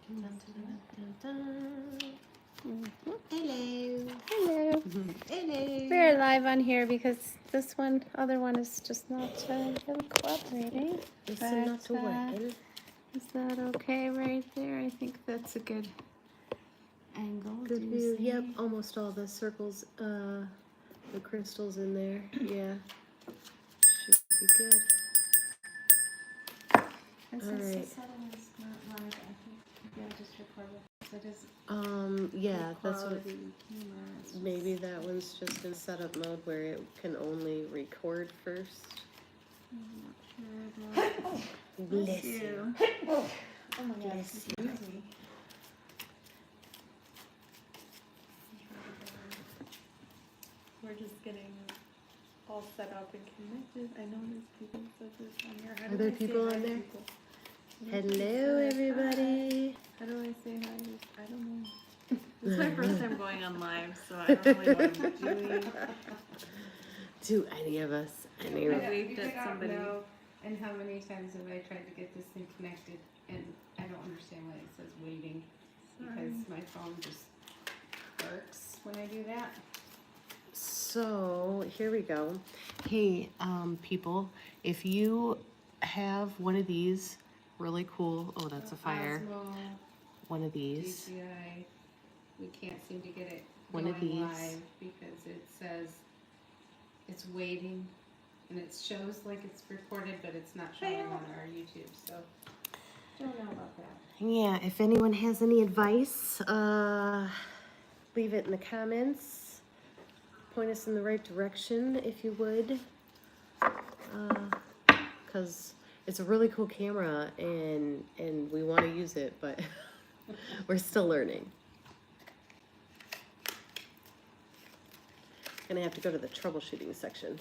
Hello. Hello. Hello. We're live on here because this other one is just not really cooperating. It's not working. Is that okay right there? I think that's a good angle. Good view. Yep, almost all the circles, the crystals in there. Yeah. Should be good. And all since right. this other one's not live, I think maybe I'll just record it. It is yeah, that's what. camera. Maybe that one's just in setup mode where it can only record first. I'm not sure about. Bless you. Oh my God. Bless you. We're just getting all set up and connected. I know there's people said this on here. Are there people on there? Hello, everybody. How do I say hi? I don't know. This is my first time going on live, so I don't know what I'm doing. Do any of us? I waved at somebody. Know, and how many times have I tried to get this thing connected, and I don't understand why it says waiting, because my phone just works when I do that. So here we go. Hey, people, if you have one of these really cool, oh, that's a fire. Osmo, one of these. DJI, we can't seem to get it one of these live because it says it's waiting, and it shows like it's recorded, but it's not showing on our YouTube. So don't know about that. Yeah, if anyone has any advice, leave it in the comments. Point us in the right direction if you would, because it's a really cool camera and we want to use it, but we're still learning. Gonna have to go to the troubleshooting section.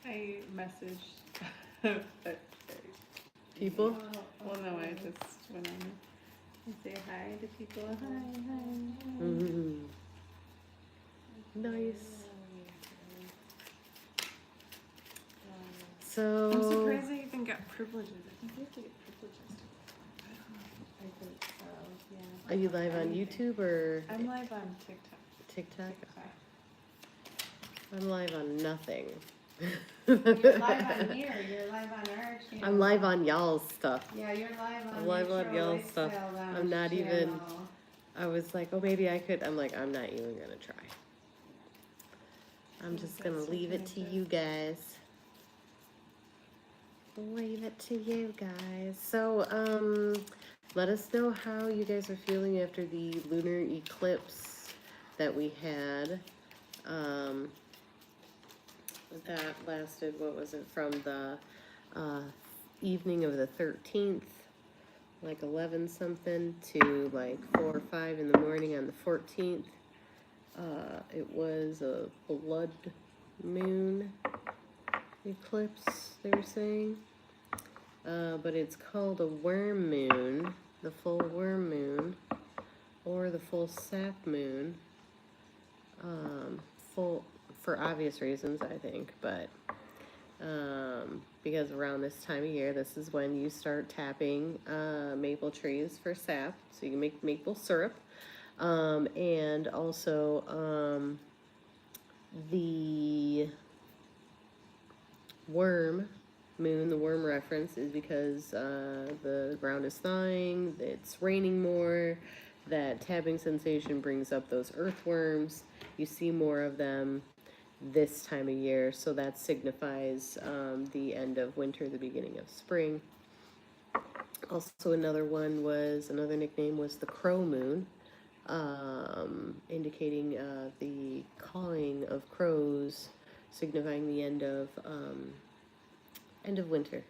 I messaged people. Well, no, I just went on and say hi to people. Hi. Mm-hmm. Nice. So I'm surprised I even got privileges. I think we have to get privileges. I think so. Yeah. Are you live on YouTube or? I'm live on TikTok. TikTok. I'm live on nothing. You're live on here. You're live on our channel. I'm live on y'all's stuff. Yeah, you're live on. I'm live on y'all's stuff. I'm not even. I was like, oh, maybe I could. I'm like, I'm not even gonna try. I'm just gonna leave it to you guys. Leave it to you guys. So, let us know how you guys are feeling after the lunar eclipse that we had. That lasted, what was it, from the evening of the 13th, like 11 something, to like 4 or 5 in the morning on the 14th. It was a blood moon eclipse, they were saying. But it's called a worm moon, the full worm moon, or the full sap moon. Full, for obvious reasons, I think, but because around this time of year, this is when you start tapping maple trees for sap, so you can make maple syrup. And also the worm moon, the worm reference is because the ground is thawing, it's raining more, that tapping sensation brings up those earthworms. You see more of them this time of year, so that signifies the end of winter, the beginning of spring. Also, another nickname was the crow moon, indicating the cawing of crows, signifying the end of winter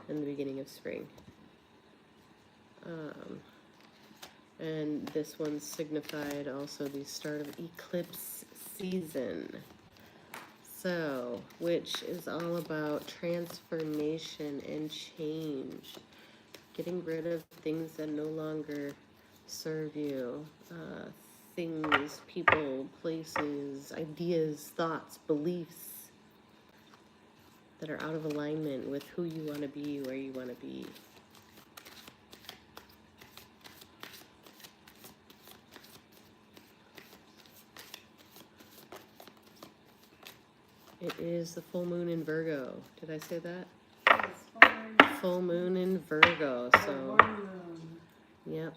and the beginning of spring. And this one signified also the start of eclipse season. So, which is all about transformation and change. Getting rid of things that no longer serve you. Things, people, places, ideas, thoughts, beliefs that are out of alignment with who you want to be, where you want to be. It is the full moon in Virgo. Did I say that? Yes, full moon. Full moon in Virgo. So, Full moon. yep.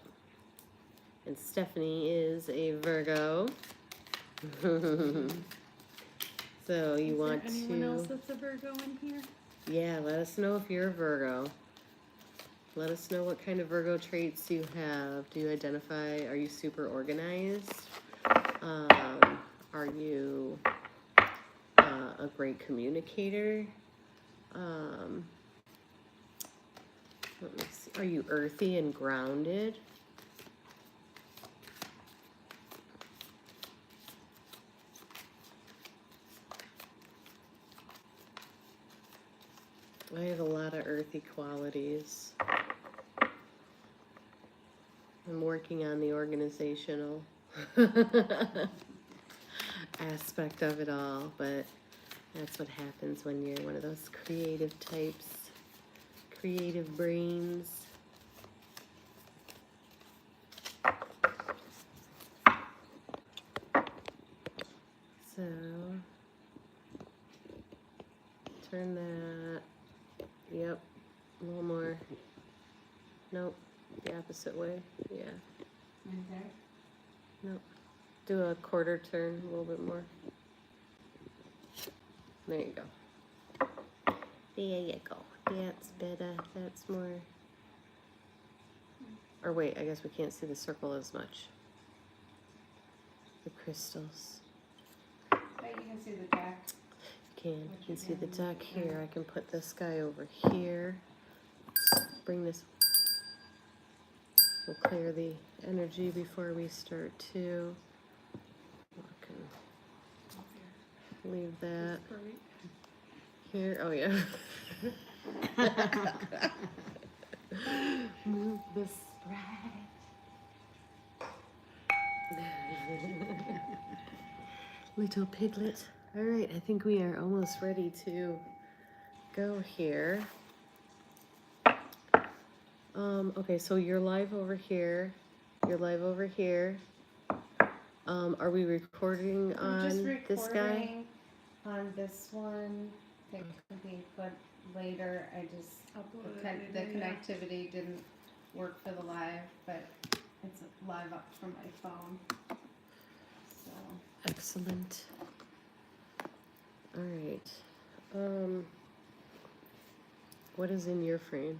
And Stephanie is a Virgo. So you want to... anyone else that's a Virgo in here? Yeah, let us know if you're a Virgo. Let us know what kind of Virgo traits you have. Do you identify, are you super organized? Are you a great communicator? Let me see. Are you earthy and grounded? I have a lot of earthy qualities. I'm working on the organizational aspect of it all, but that's what happens when you're one of those creative types, creative brains. So, turn that, yep, a little more, nope, the opposite way, yeah, Okay. nope, do a quarter turn, a little bit more, there you go, there you go, that's better, that's more, or wait, I guess we can't see the circle as much, the crystals. But you can see the deck. You can see the deck here. I can put this guy over here. Bring this. We'll clear the energy before we start too. I can leave that here. Oh yeah. Move the sprite. Little piglet. All right, I think we are almost ready to go here. Okay, so you're live over here. You're live over here. Are we recording on this guy? On this one, that could be put later. I just the connectivity didn't work for the live, but it's live up from my phone. So Excellent. All right. What is in your frame?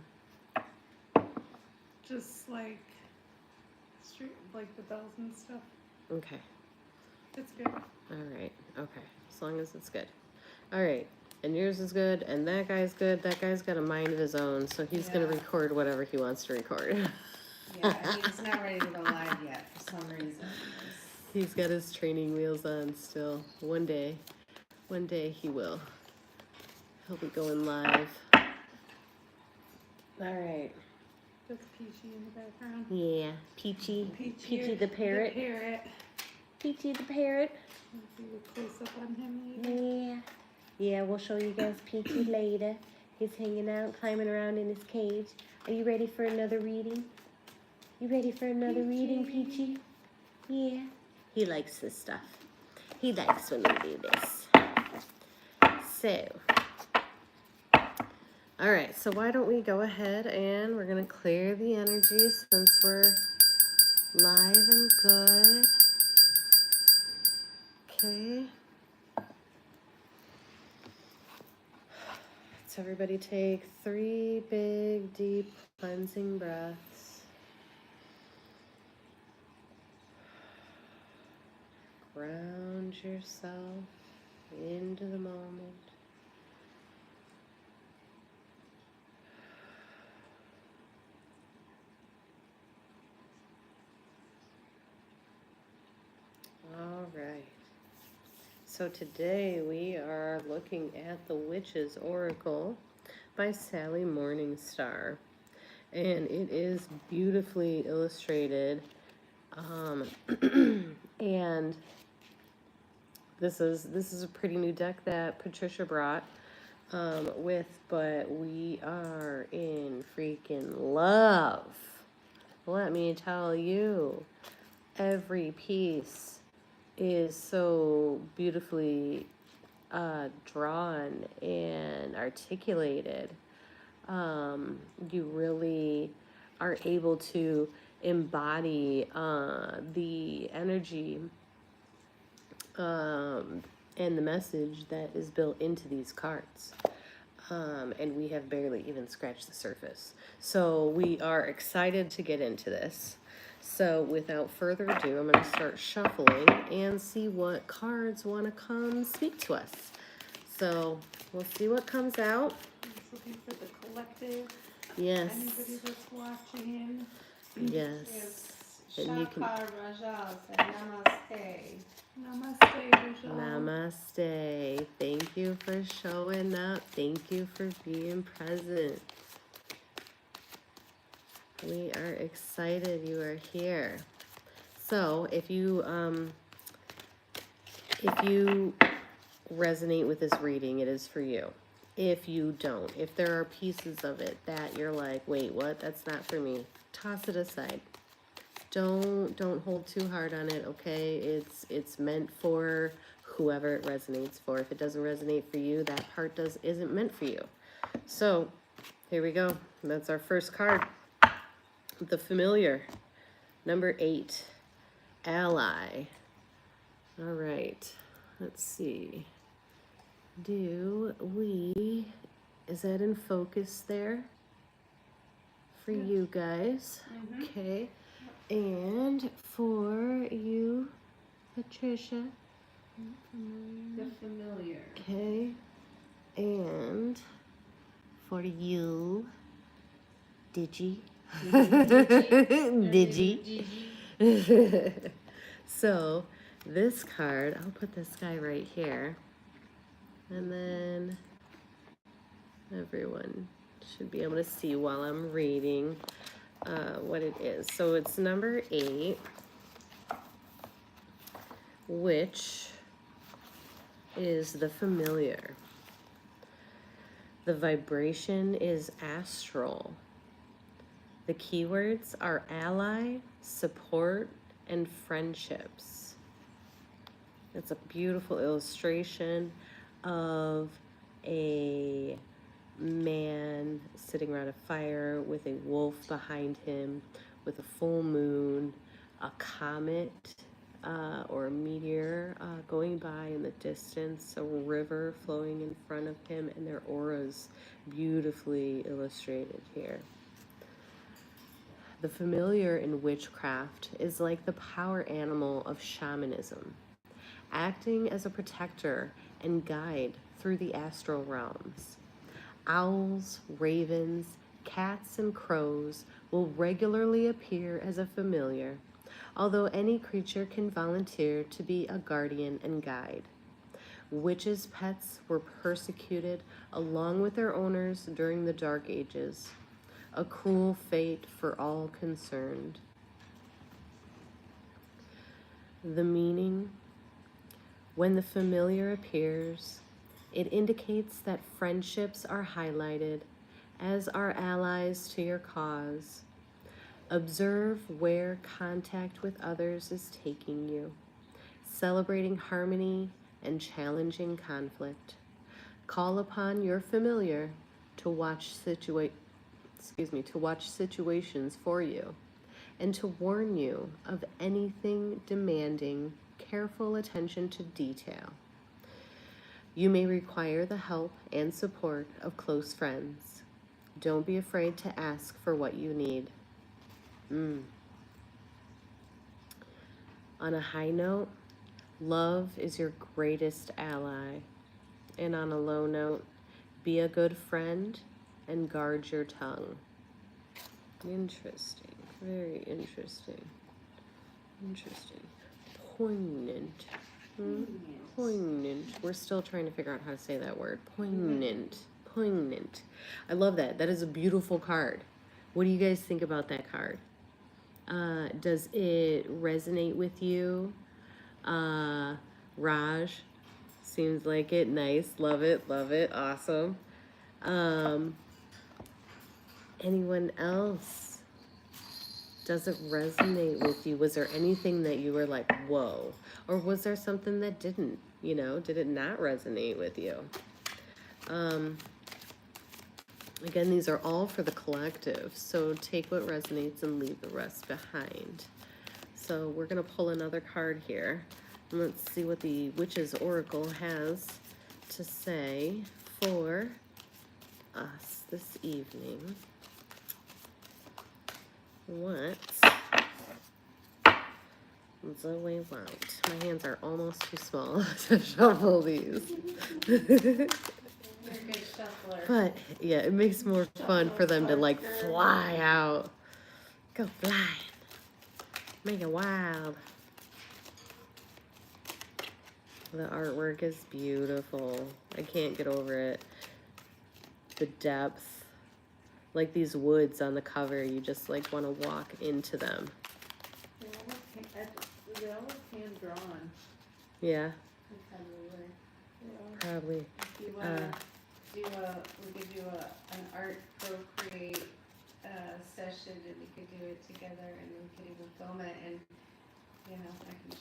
Just like the bells and stuff. Okay. It's good. All right. Okay. As long as it's good. All right. And yours is good, and that guy's good. That guy's got a mind of his own, so he's gonna record whatever he wants to record. yeah, he's not ready to go live yet for some reason. He's got his training wheels on still. One day he will. He'll be going live. All right. That's Peachy in the background. Yeah, Peachy the parrot. The parrot. Peachy the parrot. Let's do a close up on him later. Yeah, we'll show you guys Peachy later. He's hanging out, climbing around in his cage. Are you ready for another reading? You ready for another reading, Peachy? Yeah. He likes this stuff. He likes when we do this. So, all right, so why don't we go ahead and we're going to clear the energy since we're live and good. Okay. So everybody take 3 big, deep, cleansing breaths. Ground yourself into the moment. All right. So today we are looking at The Witch's Oracle by Sally Morningstar. And it is beautifully illustrated. And this is a pretty new deck that Patricia brought but we are in freaking love. Let me tell you, every piece is so beautifully drawn and articulated, you really are able to embody the energy and the message that is built into these cards. And we have barely even scratched the surface. So we are excited to get into this. So without further ado, I'm going to start shuffling and see what cards want to come speak to us. So we'll see what comes out. I'm just looking for the collective. Yes. Anybody that's watching. Yes. And you can. Rajal said namaste. Namaste, Rachel. Namaste. Thank you for showing up. Thank you for being present. We are excited you are here. So if you resonate with this reading, it is for you. If you don't, if there are pieces of it that you're like, wait, what? That's not for me. Toss it aside. Don't hold too hard on it, okay? It's meant for whoever it resonates for. If it doesn't resonate for you, that part isn't meant for you. So here we go. That's our first card. The Familiar. Number 8. Ally. All right. Let's see. Is that in focus there? For you guys. Mm-hmm. Okay. And for you, Patricia. The Familiar. Okay. And for you, Digi. Digi. So this card, I'll put this guy right here. And then everyone should be able to see while I'm reading what it is. So it's number 8, which is the Familiar. The vibration is astral. The keywords are ally, support, and friendships. It's a beautiful illustration of a man sitting around a fire with a wolf behind him, with a full moon, a comet or a meteor going by in the distance, a river flowing in front of him, and their auras beautifully illustrated here. The Familiar in witchcraft is like the power animal of shamanism, acting as a protector and guide through the astral realms. Owls, ravens, cats, and crows will regularly appear as a familiar, although any creature can volunteer to be a guardian and guide. Witches' pets were persecuted along with their owners during the Dark Ages, a cruel fate for all concerned. The meaning: when the familiar appears, it indicates that friendships are highlighted, as are allies to your cause. Observe where contact with others is taking you, celebrating harmony and challenging conflict. Call upon your familiar to watch situations for you and to warn you of anything demanding careful attention to detail. You may require the help and support of close friends. Don't be afraid to ask for what you need. On a high note, love is your greatest ally. And on a low note, be a good friend and guard your tongue. Interesting. Very interesting. Interesting. Poignant. Poignant. We're still trying to figure out how to say that word. Poignant. Poignant. I love that. That is a beautiful card. What do you guys think about that card? Does it resonate with you? Raj, seems like it. Nice. Love it. Love it. Awesome. Anyone else? does it resonate with you? Was there anything that you were like, whoa? Or was there something that didn't, did it not resonate with you? Again, these are all for the collective, so take what resonates and leave the rest behind. So we're going to pull another card here. And let's see what the Witch's Oracle has to say for us this evening. What do we want? My hands are almost too small to shuffle these. You're a good shuffler. But yeah, it makes more fun for them to like fly out. Go flying. Make it wild. The artwork is beautiful. I can't get over it. The depth. Like these woods on the cover, you just like want to walk into them. They're all hand drawn. Yeah, Yeah. probably. If you wanna we could do an art procreate session, and we could do it together, and we could even film it, and I can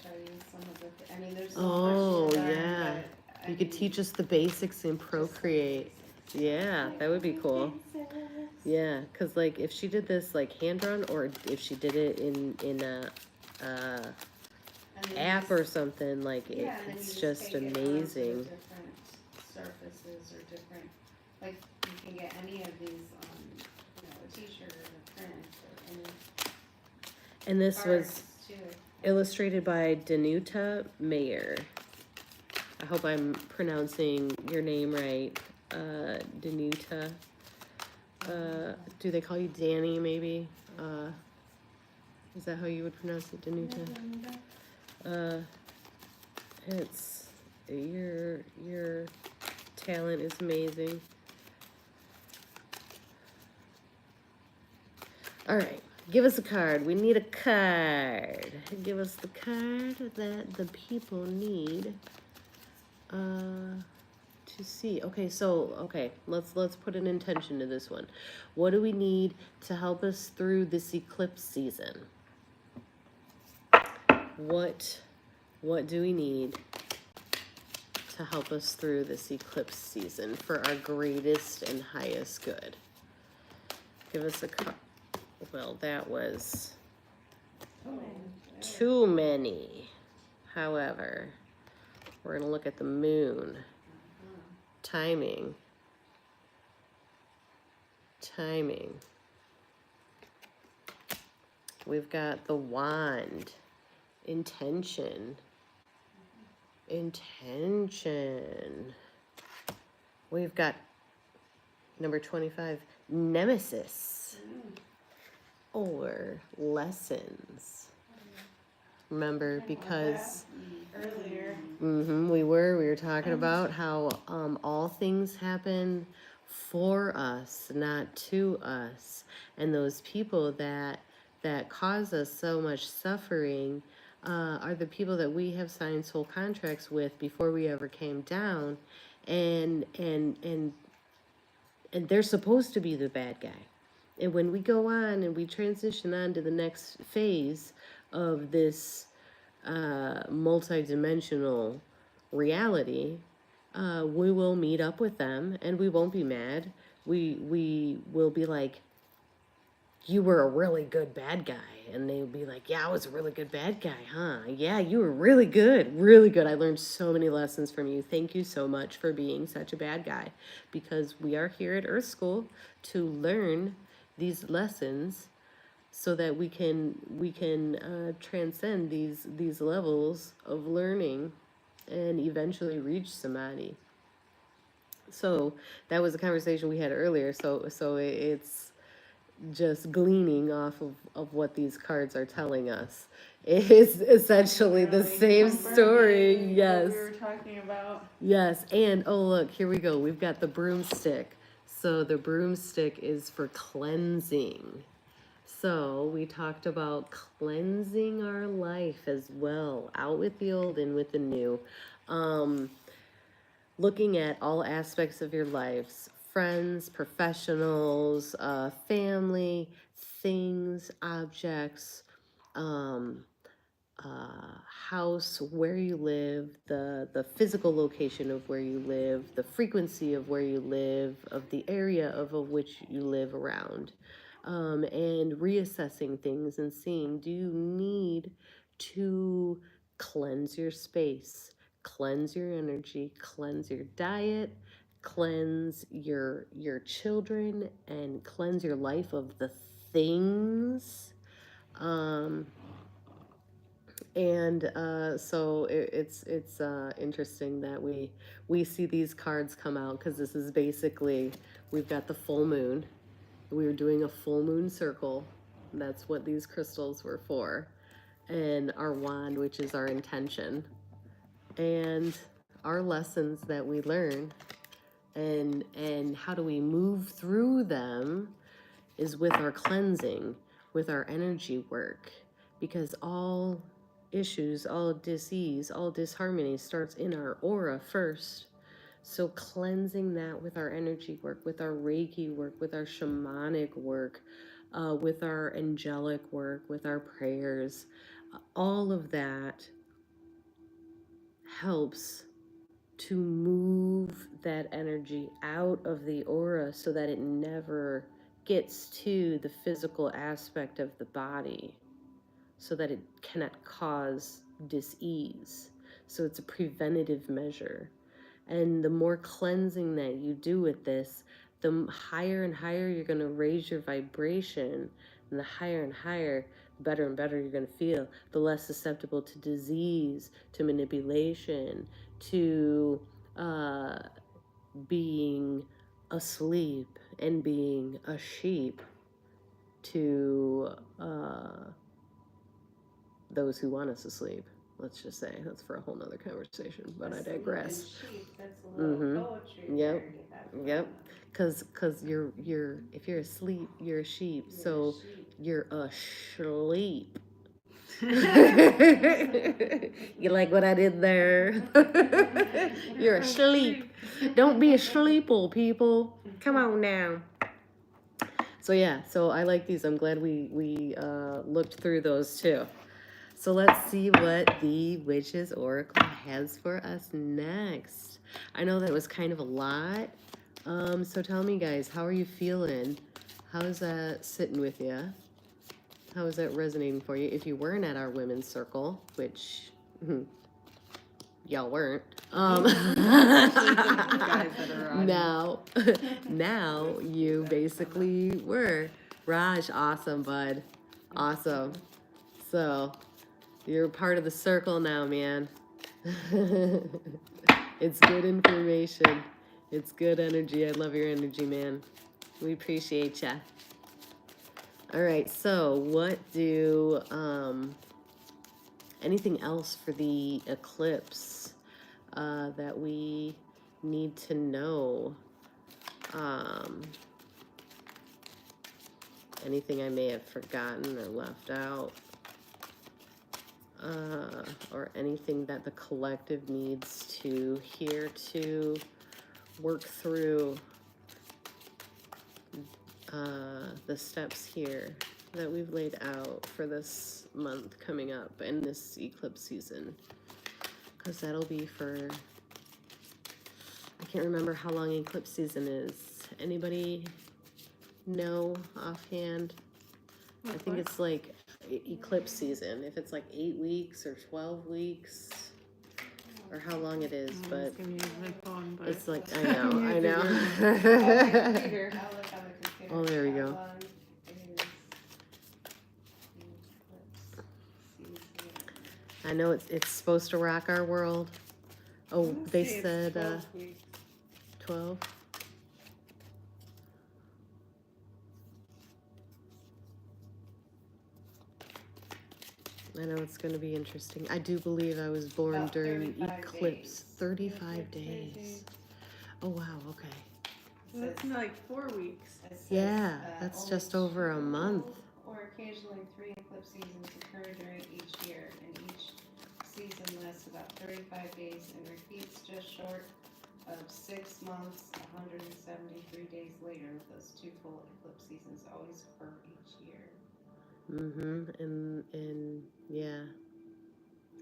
show you some of the. I mean, there's so Oh, much to learn, yeah. but, You could teach us the basics in Procreate. Yeah, that would be cool. Yeah, because like if she did this like hand drawn, or if she did it in a And then app you or something, like yeah, and then it's you just take it onto amazing. different surfaces or different, like you can get any of these on, a T-shirt or a print or any And this was cards too. illustrated by Danuta Mayer. I hope I'm pronouncing your name right, Danuta. Do they call you Danny, maybe? Is that how you would pronounce it, Danuta? It's your talent is amazing. All right, give us a card. We need a card. Give us the card that the people need to see. Okay, let's put an intention to this one. What do we need to help us through this eclipse season? What do we need to help us through this eclipse season for our greatest and highest good? Give us a card. Well, that was too many. However, we're going to look at the moon. Timing. We've got the wand. Intention. We've got number 25, nemesis. Or lessons. Remember, because Earlier. we were talking about how all things happen for us, not to us, and those people that cause us so much suffering are the people that we have signed soul contracts with before we ever came down, and they're supposed to be the bad guy. And when we go on and we transition on to the next phase of this multi-dimensional reality, we will meet up with them and we won't be mad. We will be like, you were a really good bad guy. And they'll be like, yeah, I was a really good bad guy, huh? Yeah, you were really good, really good. I learned so many lessons from you. Thank you so much for being such a bad guy. Because we are here at Earth School to learn these lessons so that we can transcend these levels of learning and eventually reach samadhi. So that was a conversation we had earlier. So it's just gleaning off of what these cards are telling us. It's essentially the same story. Yes. What we were talking about. Yes, and oh look, here we go. We've got the broomstick. So the broomstick is for cleansing. So we talked about cleansing our life as well, out with the old, in with the new. Looking at all aspects of your lives, friends, professionals, family, things, objects, um, house, where you live, the physical location of where you live, the frequency of where you live, of the area of which you live around, and reassessing things and seeing, do you need to cleanse your space, cleanse your energy, cleanse your diet, cleanse your children, and cleanse your life of the things. um and so it's interesting that we see these cards come out, because this is basically, we've got the full moon. We were doing a full moon circle. That's what these crystals were for. And our wand, which is our intention, and our lessons that we learn, and how do we move through them, is with our cleansing, with our energy work, because all issues, all disease, all disharmony starts in our aura first. So cleansing that with our energy work, with our Reiki work, with our shamanic work, with our angelic work, with our prayers, all of that helps to move that energy out of the aura so that it never gets to the physical aspect of the body, so that it cannot cause dis-ease. So it's a preventative measure. And the more cleansing that you do with this, the higher and higher you're going to raise your vibration, and the higher and higher, the better and better you're going to feel, the less susceptible to disease, to manipulation, to being asleep and being a sheep to those who want us asleep. Let's just say that's for a whole nother conversation, but I digress. Sheep, that's a little poetry Yep. there you have. Yep. Cause you're if you're asleep, you're a sheep. So you're asleep. You like what I did there? You're asleep. Don't be asleep, old people. Come on now. So yeah, so I like these. I'm glad we looked through those too. So let's see what the Witch's Oracle has for us next. I know that was kind of a lot. So tell me, guys, how are you feeling? How is that sitting with you? How is that resonating for you? If you weren't at our women's circle, which y'all weren't, now you basically were. Raj, awesome, bud. Awesome. So you're part of the circle now, man. It's good information. It's good energy. I love your energy, man. We appreciate ya. All right, so what do, anything else for the eclipse that we need to know? Anything I may have forgotten or left out? Or anything that the collective needs to hear to work through the steps here that we've laid out for this month coming up and this eclipse season, because that'll be for, I can't remember how long eclipse season is. Anybody know offhand? I think it's like eclipse season, if it's like 8 weeks or 12 weeks or how long it is, but it's like, I know. Oh, there we go. I know it's supposed to rock our world. Oh, they said 12. I know it's going to be interesting. I do believe I was born during eclipse. 35 days. Oh, wow, okay. So that's like 4 weeks. Yeah, that's just over a month. Or occasionally 3 eclipse seasons occur during each year, and each season lasts about 35 days and repeats just short of 6 months, 173 days later, those 2 full eclipse seasons always occur each year. And yeah,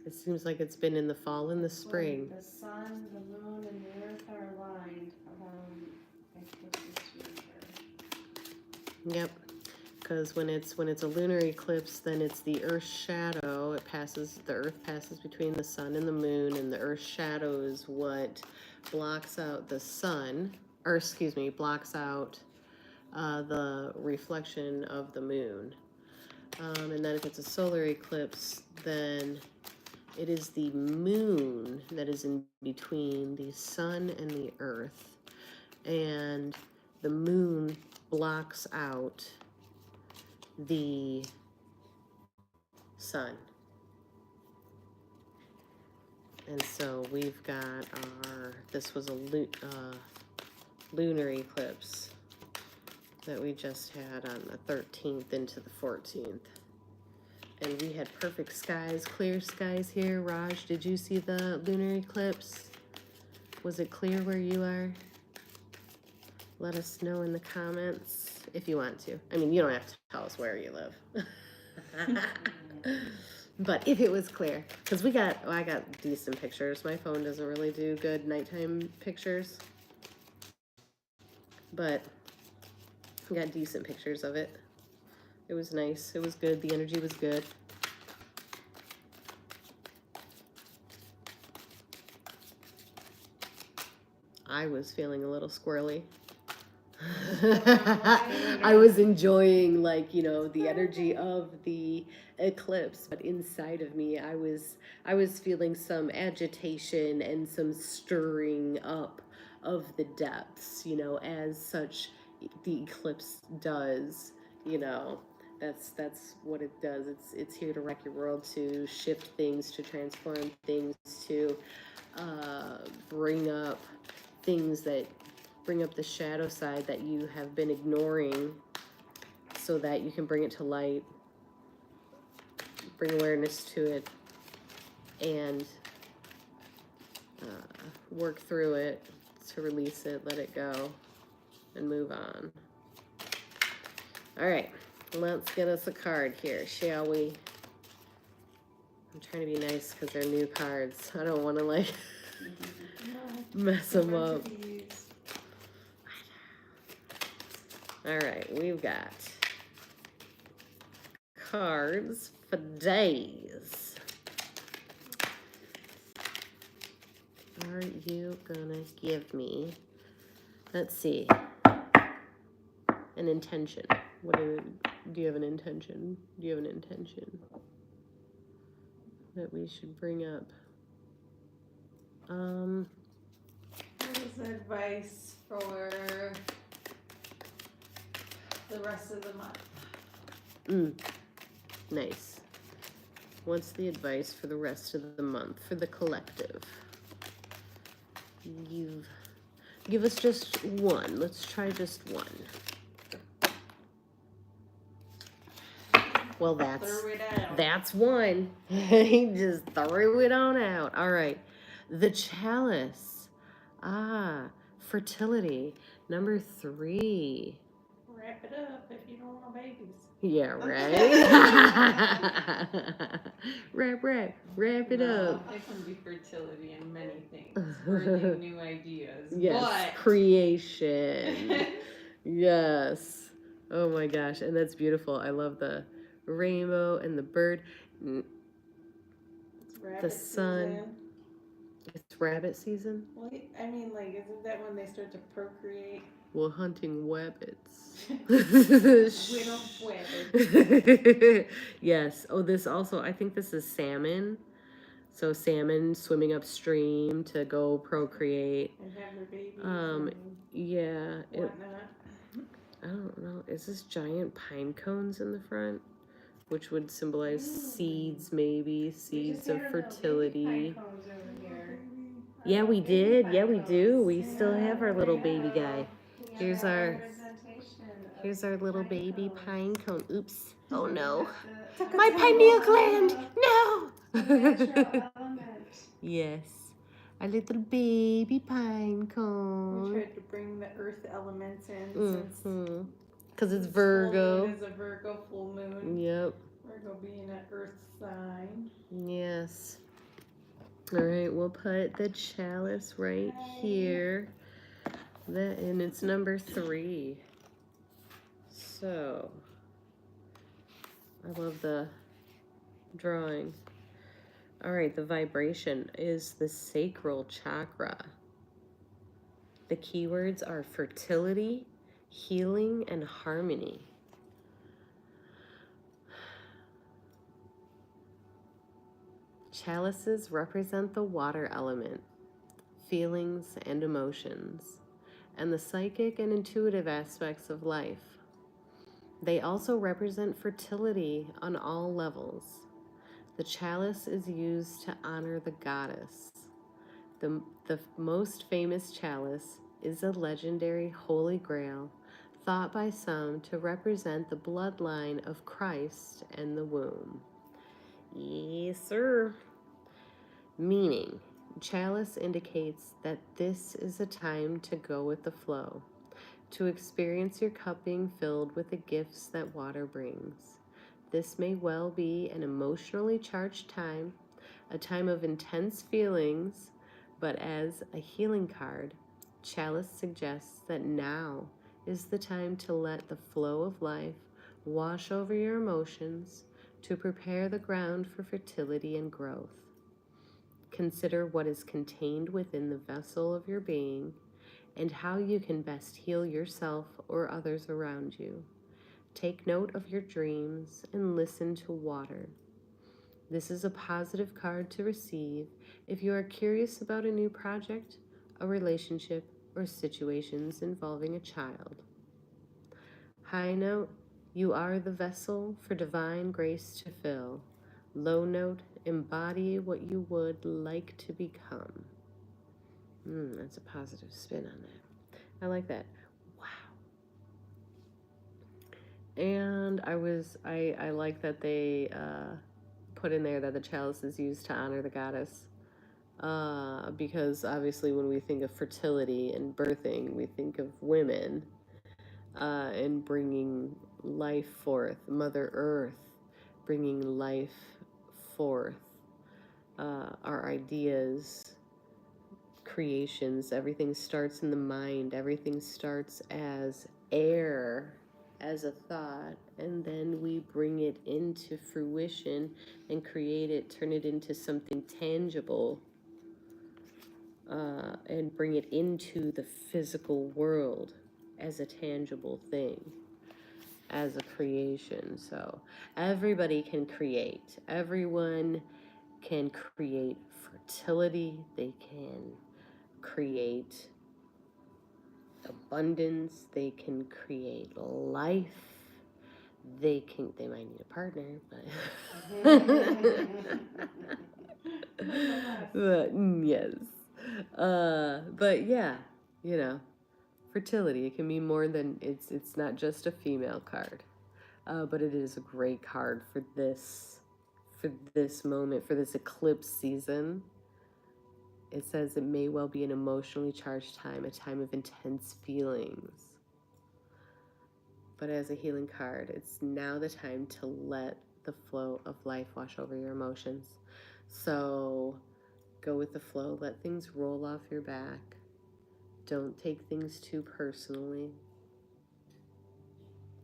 it seems like it's been in the fall and the spring. When the sun, the moon, and the earth are aligned, eclipses occur. Yep. Because when it's a lunar eclipse, then it's the Earth's shadow. The Earth passes between the sun and the moon, and the Earth's shadow is what blocks out the sun, or excuse me, blocks out the reflection of the moon. And then if it's a solar eclipse, then it is the moon that is in between the sun and the Earth, and the moon blocks out the sun. And so we've got this was a lunar eclipse that we just had on the 13th into the 14th. And we had perfect skies, clear skies here. Raj, did you see the lunar eclipse? Was it clear where you are? Let us know in the comments if you want to. I mean, you don't have to tell us where you live. But if it was clear, because I got decent pictures. My phone doesn't really do good nighttime pictures. But I got decent pictures of it. It was nice. It was good. The energy was good. I was feeling a little squirrely. I was enjoying, like, you know, the energy of the eclipse, but inside of me I was feeling some agitation and some stirring up of the depths, you know, as such the eclipse does, you know. That's what it does. It's here to wreck your world, to shift things, to transform things, to bring up things that bring up the shadow side that you have been ignoring, so that you can bring it to light, bring awareness to it, and work through it, to release it, let it go, and move on. All right, let's get us a card here, shall we? I'm trying to be nice because they're new cards. I don't want to, like, mess them up. All right, we've got cards for days. Are you gonna give me, let's see, an intention? Do you have an intention? Do you have an intention that we should bring up? What is advice for the rest of the month? Nice. What's the advice for the rest of the month, for the collective? Give us just one. Let's try just one. Well, that's one. He just threw it on out. All right. The chalice. Fertility. Number 3. Wrap it up if you don't want babies. Yeah, right. Wrap it up. It can be fertility in many things. Birthing new ideas. Yes, but... creation. Yes. Oh my gosh, and that's beautiful. I love the rainbow and the bird. The sun. Season. It's rabbit season? Well, I mean, like, isn't that when they start to procreate? Well, hunting wabbits. We don't wabbit. Yes. Oh, this also, I think this is salmon. So salmon swimming upstream to go procreate. And have their babies. Yeah. Whatnot. I don't know. Is this giant pine cones in the front? Which would symbolize seeds, maybe. Seeds of fertility. Yeah, we did. Yeah, we do. We still have our little baby guy. Here's our little baby pine cone. Oops. Oh no. My pineal gland. No. Natural element. Yes. Our little baby pine We cone. tried to bring the earth elements in since Because it's this Virgo. full moon is a Virgo full moon. Yep. Virgo being an earth sign. Yes. All right, we'll put the chalice right here. And it's number 3. So, I love the drawing. All right, the vibration is the sacral chakra. The keywords are fertility, healing, and harmony. Chalices represent the water element, feelings and emotions, and the psychic and intuitive aspects of life. They also represent fertility on all levels. The chalice is used to honor the goddess. The most famous chalice is a legendary Holy Grail, thought by some to represent the bloodline of Christ and the womb. Yes, sir. Meaning, chalice indicates that this is a time to go with the flow, to experience your cup being filled with the gifts that water brings. This may well be an emotionally charged time, a time of intense feelings, but as a healing card, chalice suggests that now is the time to let the flow of life wash over your emotions, to prepare the ground for fertility and growth. Consider what is contained within the vessel of your being and how you can best heal yourself or others around you. Take note of your dreams and listen to water. This is a positive card to receive if you are curious about a new project, a relationship, or situations involving a child. High note, you are the vessel for divine grace to fill. Low note, embody what you would like to become. That's a positive spin on that. I like that. Wow. And I like that they put in there that the chalice is used to honor the goddess. Because obviously when we think of fertility and birthing, we think of women and bringing life forth, Mother Earth bringing life forth, our ideas, creations, everything starts in the mind, everything starts as air, as a thought, and then we bring it into fruition and create it, turn it into something tangible, and bring it into the physical world as a tangible thing, as a creation. So everybody can create. Everyone can create fertility. They can create abundance. They can create life. They might need a partner, but yes. But yeah, fertility, it can be more than, it's not just a female card. But it is a great card for this moment, for this eclipse season. It says it may well be an emotionally charged time, a time of intense feelings. But as a healing card, it's now the time to let the flow of life wash over your emotions. So go with the flow, let things roll off your back. Don't take things too personally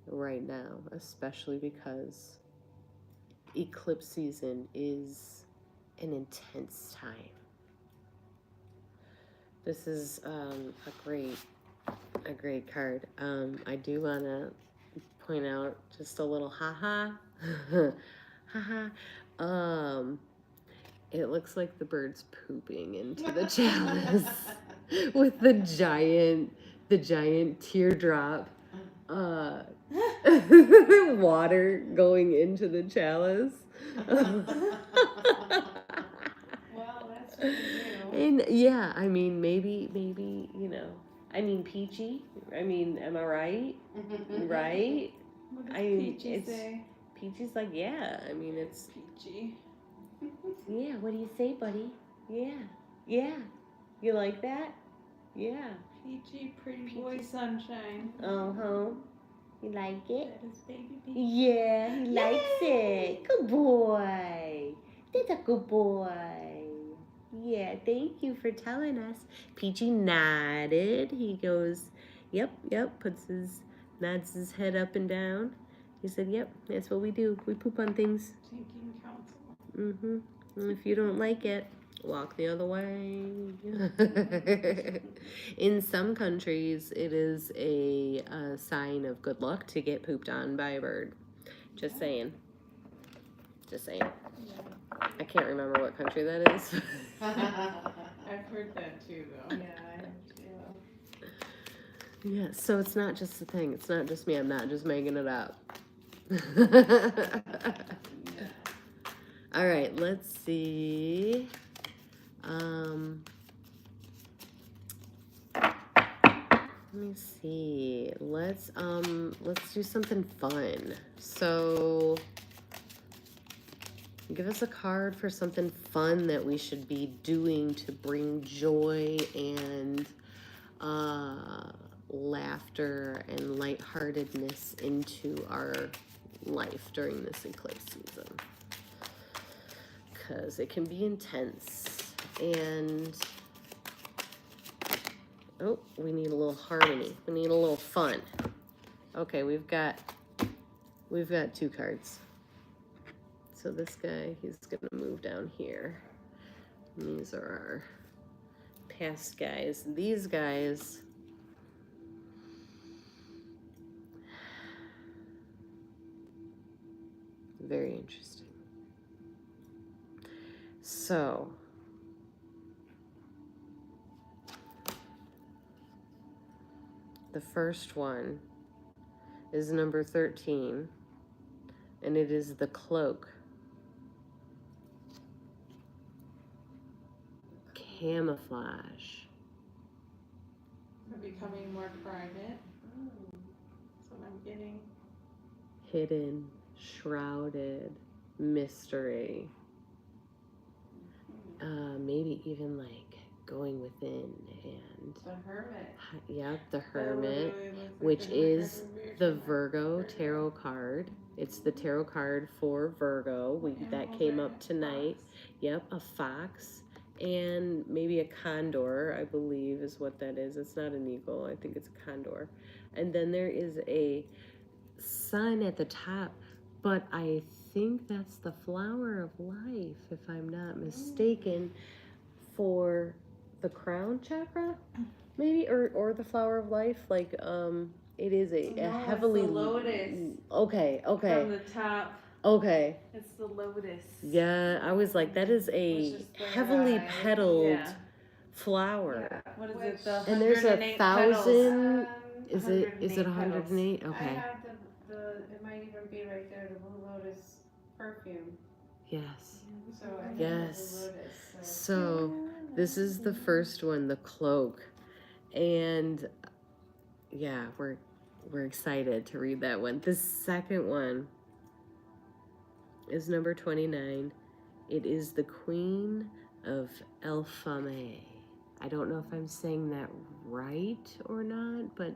right now, especially because eclipse season is an intense time. This is a great card. I do want to point out just a little haha. Haha. It looks like the bird's pooping into the chalice with the giant teardrop water going into the chalice. Well, that's really new. And yeah, I mean, maybe, I mean, peachy. I mean, am I right? Right? What does Peachy say? Peachy's like, yeah. I mean, it's Peachy. yeah. What do you say, buddy? Yeah, yeah. You like that? Yeah. Peachy, pretty boy sunshine. Uh-huh. You like it? That is baby Peachy. Yeah, he likes it. Good boy. That's a good boy. Yeah, thank you for telling us. Peachy nodded. He goes, yep, nods his head up and down. He said, yep, that's what we do. We poop on things. Taking counsel. Mm-hmm. And if you don't like it, walk the other way. In some countries, it is a sign of good luck to get pooped on by a bird. Just saying. Just saying. Yeah. I can't remember what country that is. I've heard that too, though. Yeah, I have too. Yeah, so it's not just a thing. It's not just me. I'm not just making it up. All right, let's see. Let me see. Let's do something fun. So give us a card for something fun that we should be doing to bring joy and laughter and lightheartedness into our life during this eclipse season. Because it can be intense. And oh, we need a little harmony. We need a little fun. Okay, we've got 2 cards. So this guy, he's gonna move down here. And these are our past guys. These guys, very interesting. So the first one is number 13, and it is the cloak. Camouflage. They're becoming more private. That's what I'm getting. Hidden, shrouded, mystery. Maybe even like going within and The Hermit. Yep, the Hermit, Like which is the Virgo. Virgo tarot card. It's the tarot card for Virgo. That came up tonight. Yep, a fox and maybe a condor, I believe is what that is. It's not an eagle. I think it's a condor. And then there is a sun at the top, but I think that's the flower of life, if I'm not mistaken, for the crown chakra, maybe, or the flower of life. Like it is a heavily it's the lotus. Okay. From the top. Okay. It's the lotus. Yeah, I was like, that is a heavily petaled flower. Yeah. What is it? The And there's 1,000. Is it 108 108? I Okay. have it might even be right there, the Blue Lotus perfume. Yes. So I have Yes. the Lotus. So this is the first one, the cloak. And yeah, we're excited to read that one. The second one is number 29. It is the Queen of Elfame. I don't know if I'm saying that right or not, but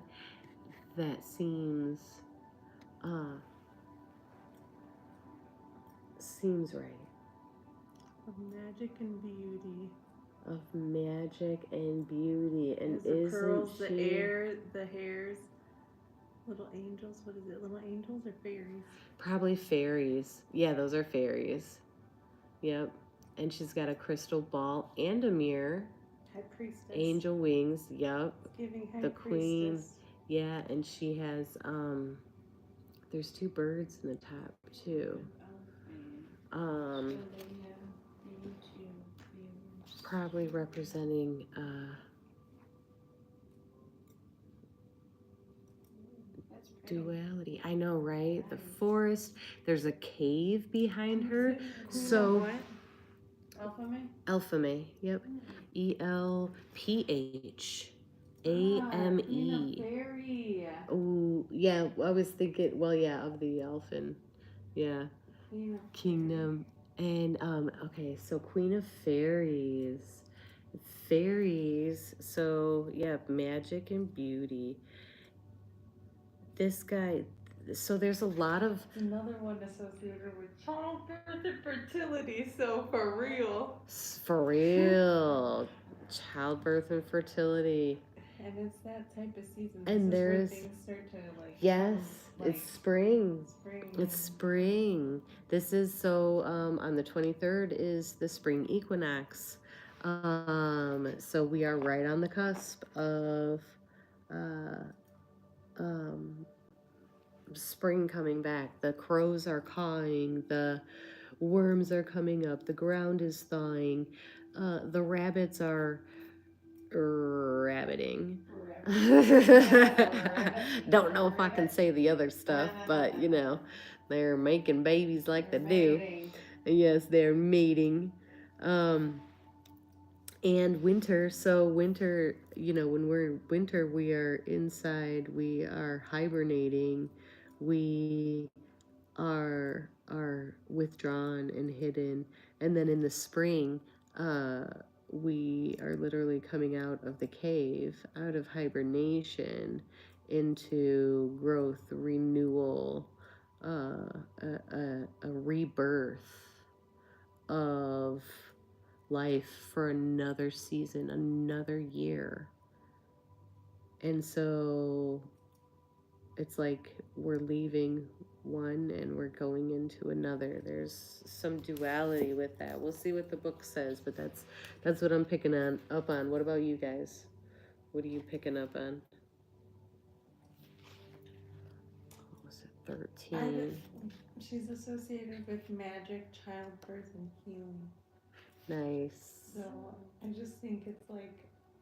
that seems right. Of magic and beauty. Of magic and beauty. And the pearls, she... the hairs, little angels. What is it? Little angels or fairies? Probably fairies. Yeah, those are fairies. Yep. And she's got a crystal ball and a mirror. High priestess. Angel wings. Yep. Giving high the queen. priestess. Yeah, and she has there's 2 birds in the top too. Probably representing duality. I know, right? The forest. There's a cave behind her. So what? Elfame? Elfame. Yep. ELPHAME. Fairy. Oh, yeah. I was thinking. Well, yeah, of the elfin. Yeah. Kingdom. And okay, so Queen of Fairies. Fairies. So, yeah, magic and beauty. This guy, so there's a lot of Another one associated with childbirth and fertility. So for real. for real childbirth and fertility. And it's that type of season. And This is where there's things start to like. yes, come, it's spring. Spring. It's spring. This is so on the 23rd is the spring equinox. So we are right on the cusp of uh, um, spring coming back. The crows are cawing, the worms are coming up, the ground is thawing, the rabbits are rabbiting. Don't know if I can say the other stuff, but you know, they're making babies like they do. Yes, they're mating. And winter, so winter, you know, when we're in winter, we are inside, we are hibernating, we are withdrawn and hidden. And then in the spring, we are literally coming out of the cave, out of hibernation into growth, renewal, a rebirth of life for another season, another year. And so it's like we're leaving one and we're going into another. There's some duality with that. We'll see what the book says, but that's what I'm picking up on. What about you guys? What are you picking up on? What was it? 13. She's associated with magic, childbirth, and healing. Nice. So I just think it's like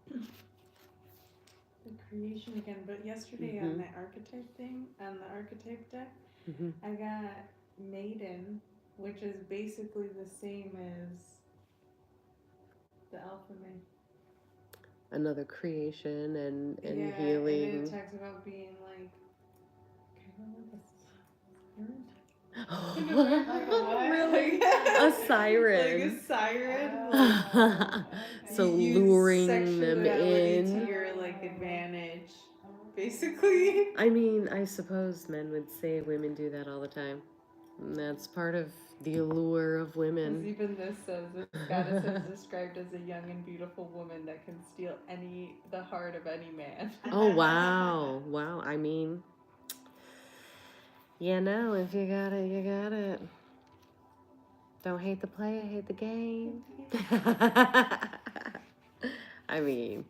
the creation again. But yesterday on the archetype thing, on the archetype deck, I got maiden, which is basically the same as the alpha male. Another creation and yeah, healing. And it talks about being like kind of like Really? A siren. Like a siren. Oh, so luring them in to your like advantage, basically. I mean, I suppose men would say women do that all the time. And that's part of the allure of women. Even this says the goddess is described as a young and beautiful woman that can steal the heart of any man. Oh wow, wow. I mean, you know, if you got it, you got it. Don't hate the player, hate the game. I mean,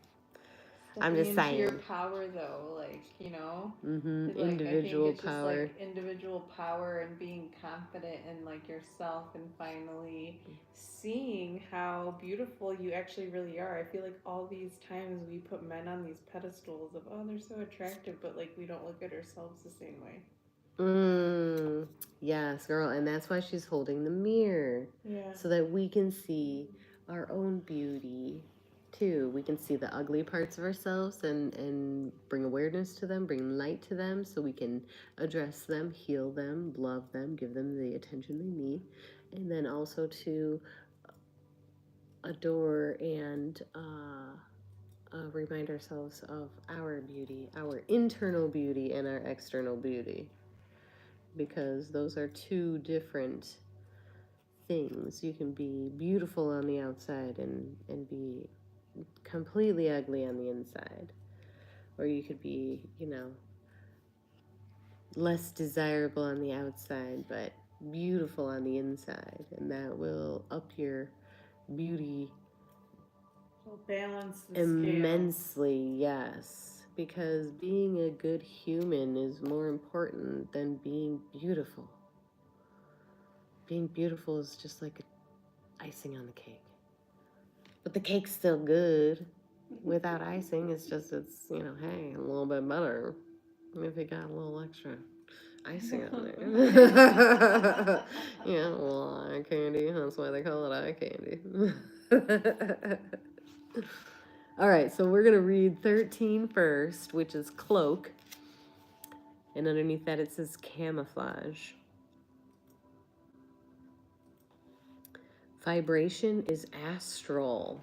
I'm just saying. Your power, though, like you know, like, individual I think it's power. Just, like, individual power and being confident in like yourself, and finally seeing how beautiful you actually really are. I feel like all these times we put men on these pedestals of they're so attractive, but like we don't look at ourselves the same way. Yes, girl, and that's why she's holding the mirror. Yeah. So that we can see our own beauty too. We can see the ugly parts of ourselves and bring awareness to them, bring light to them, so we can address them, heal them, love them, give them the attention they need, and then also to adore and remind ourselves of our beauty, our internal beauty and our external beauty. Because those are two different things. You can be beautiful on the outside and be completely ugly on the inside. Or you could be, you know, less desirable on the outside, but beautiful on the inside. And that will up your beauty balance the immensely, scales. Yes. Because being a good human is more important than being beautiful. Being beautiful is just like icing on the cake. But the cake's still good. Without icing, it's, you know, hey, a little bit better if you got a little extra icing on there. Yeah, a little eye candy. That's why they call it eye candy. All right, so we're going to read 13 first, which is cloak. And underneath that it says camouflage. Vibration is astral.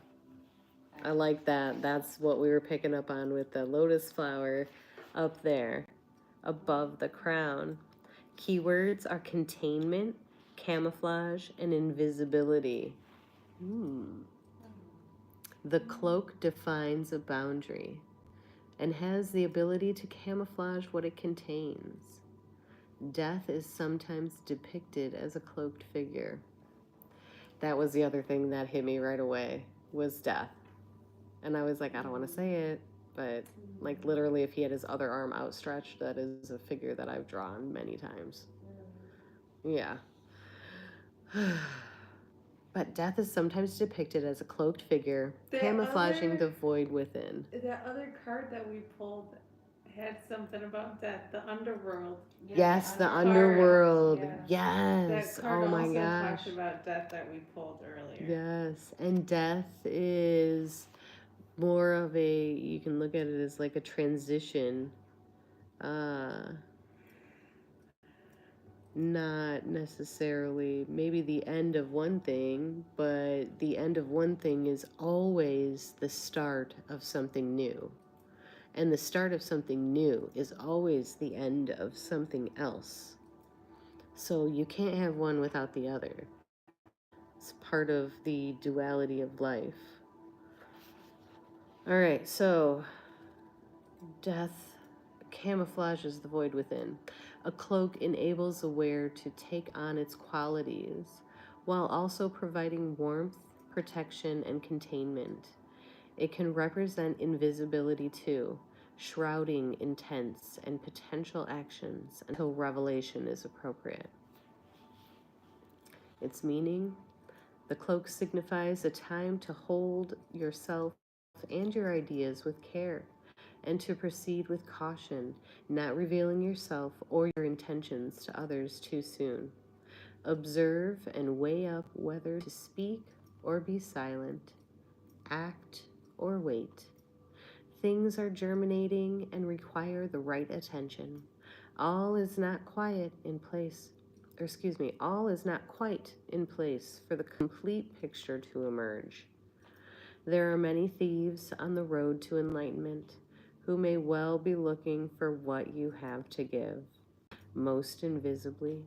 I like that. That's what we were picking up on with the lotus flower up there above the crown. Keywords are containment, camouflage, and invisibility. The cloak defines a boundary and has the ability to camouflage what it contains. Death is sometimes depicted as a cloaked figure. That was the other thing that hit me right away, was death. And I was like, I don't want to say it, but like literally if he had his other arm outstretched, that is a figure that I've drawn many times. Yeah. But death is sometimes depicted as a cloaked figure, camouflaging the void within. That other card that we pulled had something about death, the underworld. Yes, the underworld. That Yes. card Oh my also gosh. talked about death that we pulled earlier. Yes. And death is more of a, you can look at it as like a transition. Not necessarily maybe the end of one thing, but the end of one thing is always the start of something new. And the start of something new is always the end of something else. So you can't have one without the other. It's part of the duality of life. All right, so death camouflages the void within. A cloak enables the wearer to take on its qualities while also providing warmth, protection, and containment. It can represent invisibility too, shrouding intents and potential actions until revelation is appropriate. Its meaning: the cloak signifies a time to hold yourself and your ideas with care and to proceed with caution, not revealing yourself or your intentions to others too soon. Observe and weigh up whether to speak or be silent, act or wait. Things are germinating and require the right attention. All is not quiet in place, all is not quite in place for the complete picture to emerge. There are many thieves on the road to enlightenment who may well be looking for what you have to give, most invisibly,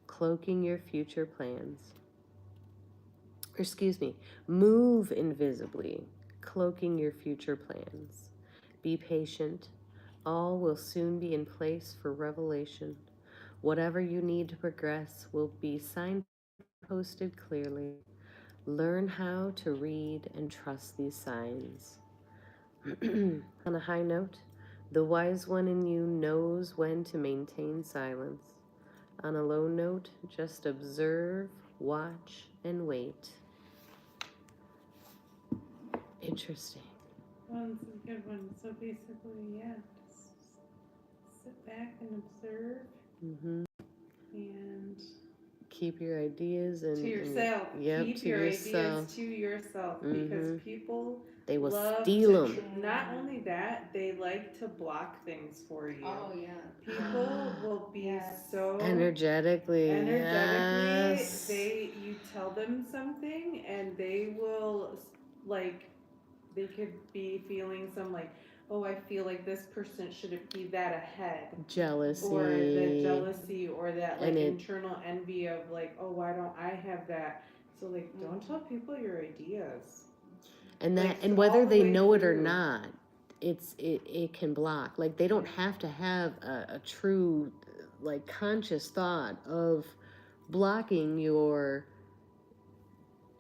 cloaking your future plans. Move invisibly, cloaking your future plans. Be patient. All will soon be in place for revelation. Whatever you need to progress will be signposted clearly. Learn how to read and trust these signs. On a high note, the wise one in you knows when to maintain silence. On a low note, just observe, watch, and wait. Interesting. Well, this is a good one. So basically, yeah, just sit back and observe and keep your ideas and to yourself. Keep to your yourself. ideas to yourself because people They will love steal to, them. not only that, they like to block things for you. Oh yeah. People will be so energetically. Yes. Yes. You tell them something and they will like they could be feeling some like, oh, I feel like this person should be that ahead. Jealousy. Or the jealousy or that like internal envy of like, oh, why don't I have that? So like, don't tell people your ideas. And that, and whether they know it or not, it can block. Like they don't have to have a true, like conscious thought of blocking your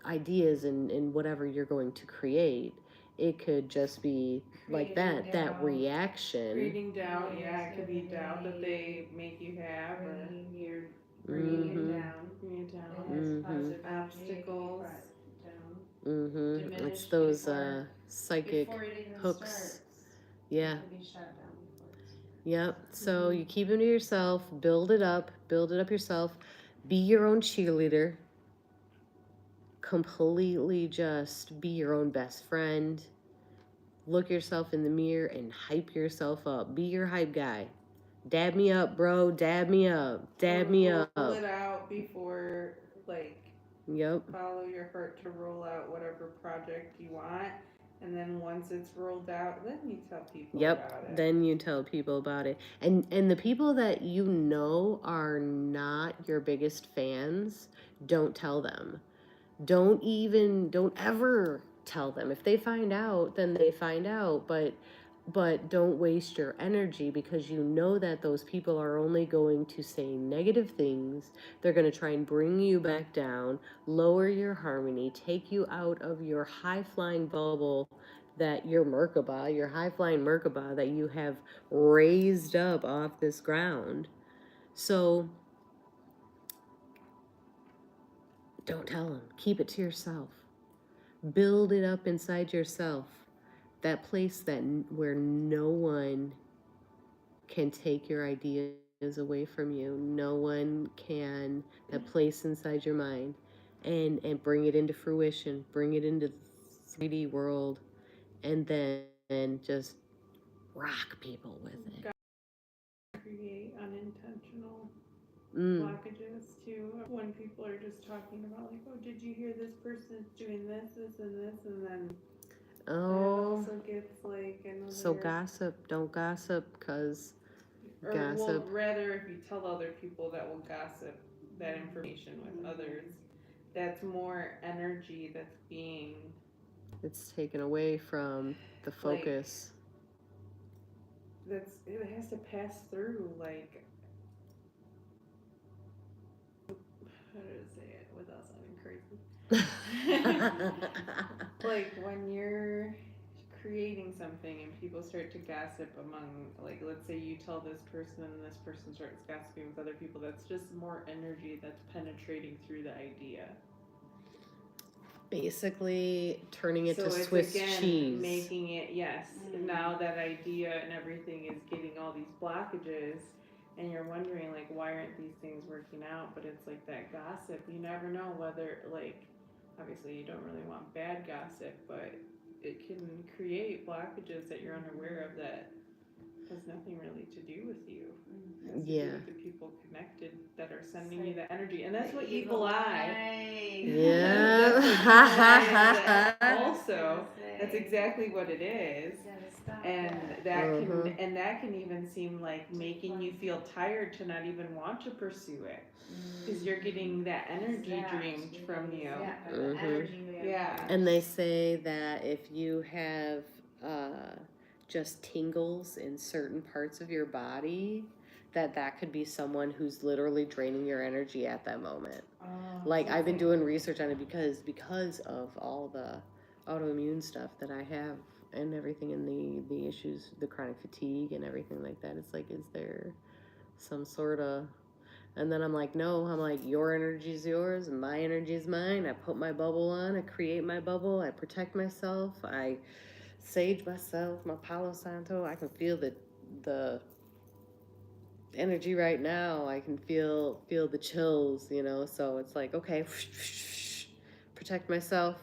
ideas and whatever you're going to create. It could just be like that reaction. Creating doubt, yeah, it could be doubt that they make you have, or bringing it down. bringing it down. Obstacles. It's those psychic hooks. Yeah. Yep. So you keep them to yourself, build it up yourself, be your own cheerleader. Completely just be your own best friend. Look yourself in the mirror and hype yourself up. Be your hype guy. Dab me up, bro. Dab me up. Dab me up. Roll it out before, like, yep. Follow your heart to roll out whatever project you want. And then once it's rolled out, then you tell people Yep, about it. then you tell people about it. And the people that you know are not your biggest fans, don't tell them. Don't ever tell them. If they find out, then they find out, but don't waste your energy, because you know that those people are only going to say negative things. They're going to try and bring you back down, lower your harmony, take you out of your high flying bubble, that your Merkaba, your high flying Merkaba that you have raised up off this ground. So don't tell them. Keep it to yourself. Build it up inside yourself. That place that where no one can take your ideas away from you. No one can. That place inside your mind, and bring it into fruition. Bring it into the 3D world, and then just rock people with it. Create unintentional Mm. blockages too. When people are just talking about like, oh, did you hear this person's doing this, and then that Oh, also gets like another. so gossip. Don't gossip, because Or gossip. well, rather, if you tell other people that will gossip that information with others, that's more energy that's being It's taken away from the focus. it has to pass through like, how to say it without sounding crazy. Like when you're creating something and people start to gossip among, like, let's say you tell this person and this person starts gossiping with other people, that's just more energy that's penetrating through the idea. Basically turning it So to it's Swiss again cheese. making it, yes, now that idea and everything is getting all these blockages, and you're wondering like, why aren't these things working out? But it's like that gossip, you never know whether, like, obviously you don't really want bad gossip, but it can create blockages that you're unaware of that has nothing really to do with you. It has to do with the people connected that are sending you the energy, and that's what evil eye. Yeah. That's what evil eye is. Also, that's exactly what it is, and that can even seem like making you feel tired to not even want to pursue it, because you're getting that energy drained from you. Yeah. And they say that if you have just tingles in certain parts of your body, that could be someone who's literally draining your energy at that moment. Like, I've been doing research on it because of all the autoimmune stuff that I have and everything, and the issues, the chronic fatigue and everything like that. It's like, is there some sort of, and then I'm like, no, I'm like, your energy is yours and my energy is mine. I put my bubble on, I create my bubble, I protect myself, I sage myself, my Palo Santo. I can feel the energy right now. I can feel the chills, so it's like, okay, protect myself,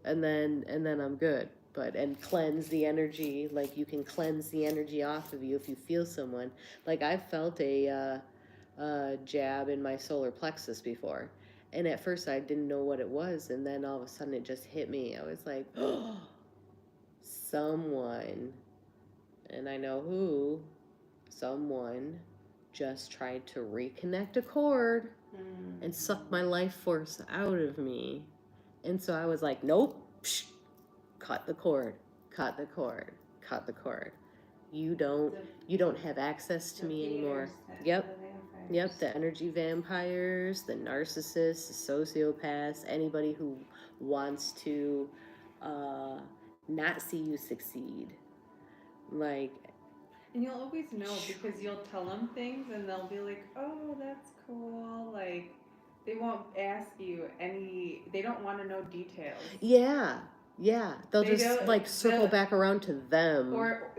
and then I'm good. But and cleanse the energy, like you can cleanse the energy off of you if you feel someone. Like I felt a jab in my solar plexus before, and at first I didn't know what it was, and then all of a sudden it just hit me. I was like, oh, someone, and I know who, someone just tried to reconnect a cord and suck my life force out of me. And so I was like, nope, psh, cut the cord, cut the cord, cut the cord. You don't have access to me anymore. Yep. Yep, the energy vampires, the narcissists, the sociopaths, anybody who wants to not see you succeed. Like, and you'll always know because you'll tell them things and they'll be like, oh, that's cool. Like, they won't ask you they don't want to know details. Yeah. They'll just like circle back around to them. Or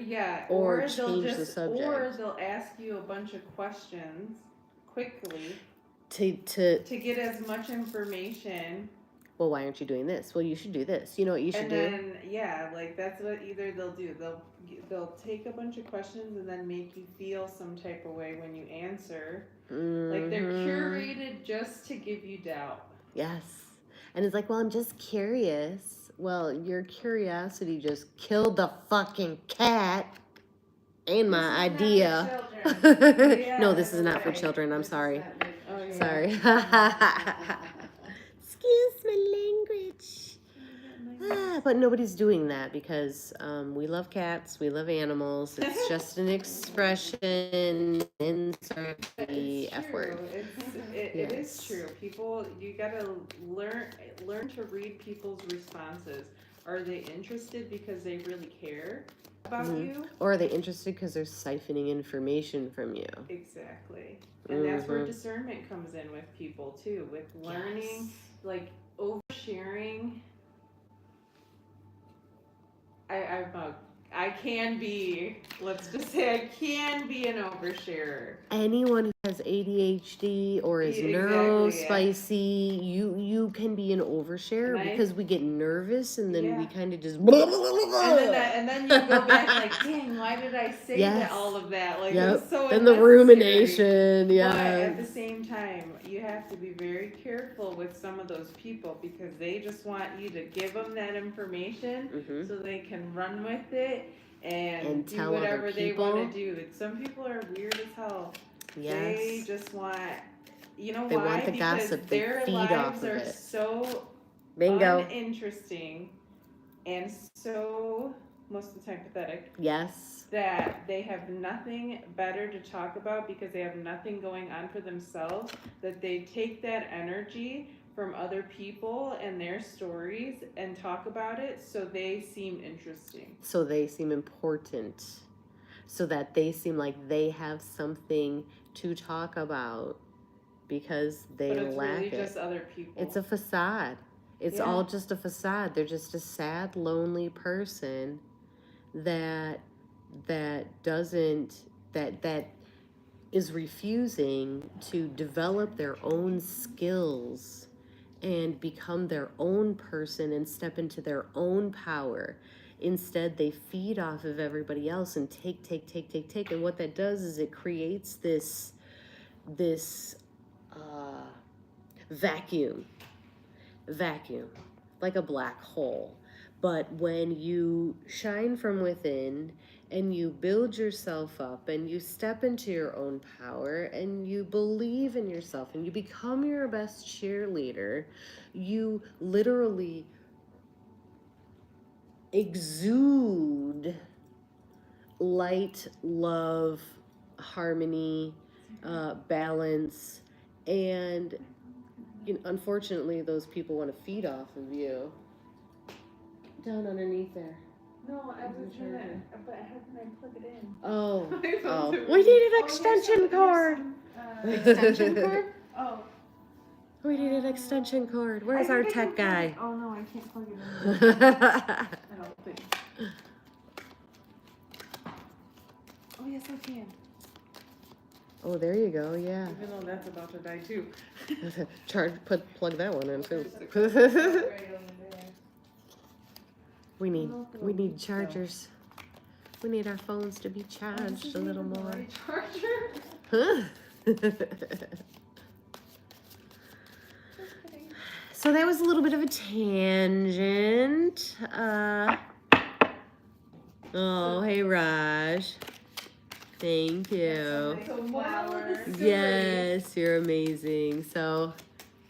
change the subject. Or they'll ask you a bunch of questions quickly to get as much information. Well, why aren't you doing this? Well, you should do this. You know what you should do? And then, yeah, like that's what either they'll do. They'll take a bunch of questions and then make you feel some type of way when you answer. Mm-hmm. Like they're curated just to give you doubt. Yes. And it's like, well, I'm just curious. Well, your curiosity just killed the fucking cat and my idea. No, this is not for children. I'm sorry. Oh, yeah. Sorry. Excuse my language. But nobody's doing that because we love cats, we love animals. It's just an expression insert the F word. It is Yes. true. People, you gotta learn to read people's responses. Are they interested because they really care about you? Or are they interested because they're siphoning information from you? Exactly. And that's where discernment comes in with people too, with learning, like oversharing. I can be, let's just say I can be an oversharer. Anyone who has ADHD or is neurospicy, you can be an oversharer because we get nervous and then we kind of just and then you go back like, dang, why did I say that, all of that? Like, it was so and the rumination, But at the same time, you have to be very careful with some of those people because they just want you to give them that information so they can run with it and do tell whatever other they people. want to do. Some people are weird as hell. Yes. They just want, you know They why? want the Because gossip. They their feed lives off of are it. so Bingo. uninteresting and so most of the time pathetic. Yes. That they have nothing better to talk about because they have nothing going on for themselves, that they take that energy from other people and their stories and talk about it so they seem interesting. So they seem important. So that they seem like they have something to talk about because they but it's lack really it. Just other people. It's a facade. It's all just a facade. They're just a sad, lonely person that is refusing to develop their own skills and become their own person and step into their own power. Instead, they feed off of everybody else and take. And what that does is it creates this vacuum, like a black hole. But when you shine from within and you build yourself up and you step into your own power and you believe in yourself and you become your best cheerleader, you literally exude light, love, harmony, balance, and unfortunately those people want to feed off of you. Down underneath there. No, I was gonna, but how can I plug it in? Oh, we need an extension cord. Extension cord? Oh. We need an extension cord. Where's our tech guy? Oh no, I can't plug it in. I don't think. Oh yes, I can. Oh, there you go. Yeah. Even though that's about to die too. Plug that one in too. We need chargers. We need our phones to be charged a little more. Charger? Huh? So that was a little bit of a tangent. Oh, hey Raj. Thank you. Yes, you're amazing. So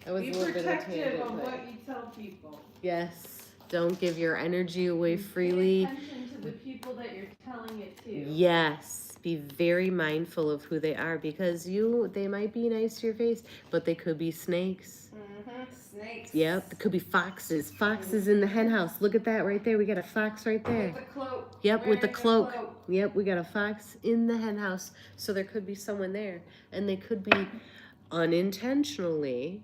that was Be a little bit of a protective tangent. of what you tell people. Yes. Don't give your energy away freely. Pay attention to the people that you're telling it to. Yes. Be very mindful of who they are because they might be nice to your face, but they could be snakes. Snakes. Yep. It could be foxes. Foxes in the hen house. Look at that right there. We got a fox right there. With the cloak. Yep, with the cloak. Yep, we got a fox in the hen house. So there could be someone there. And they could be unintentionally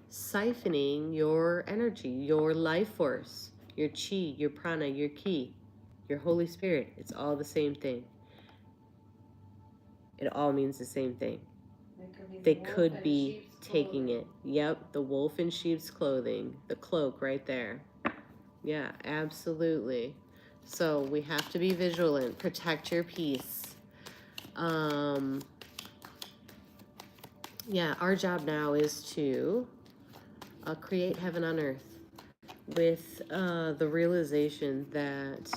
siphoning your energy, your life force, your chi, your prana, your ki, your Holy Spirit. It's all the same thing. It all means the same thing. They could be taking it. Yep, the wolf in sheep's clothing, the cloak right there. Yeah, absolutely. So we have to be vigilant. Protect your peace. Yeah, our job now is to create heaven on earth with the realization that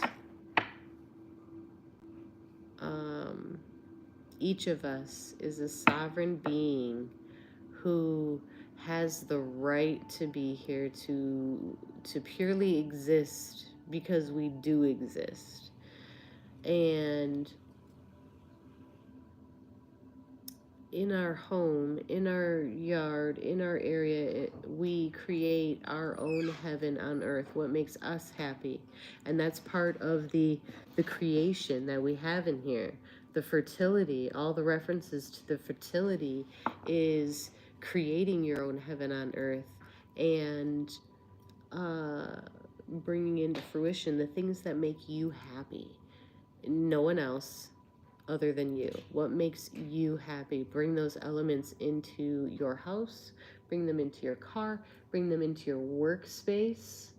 each of us is a sovereign being who has the right to be here to purely exist because we do exist. And in our home, in our yard, in our area, we create our own heaven on earth, what makes us happy. And that's part of the creation that we have in here. The fertility, all the references to the fertility is creating your own heaven on earth and bringing into fruition the things that make you happy. No one else other than you. What makes you happy? Bring those elements into your house, bring them into your car, bring them into your workspace,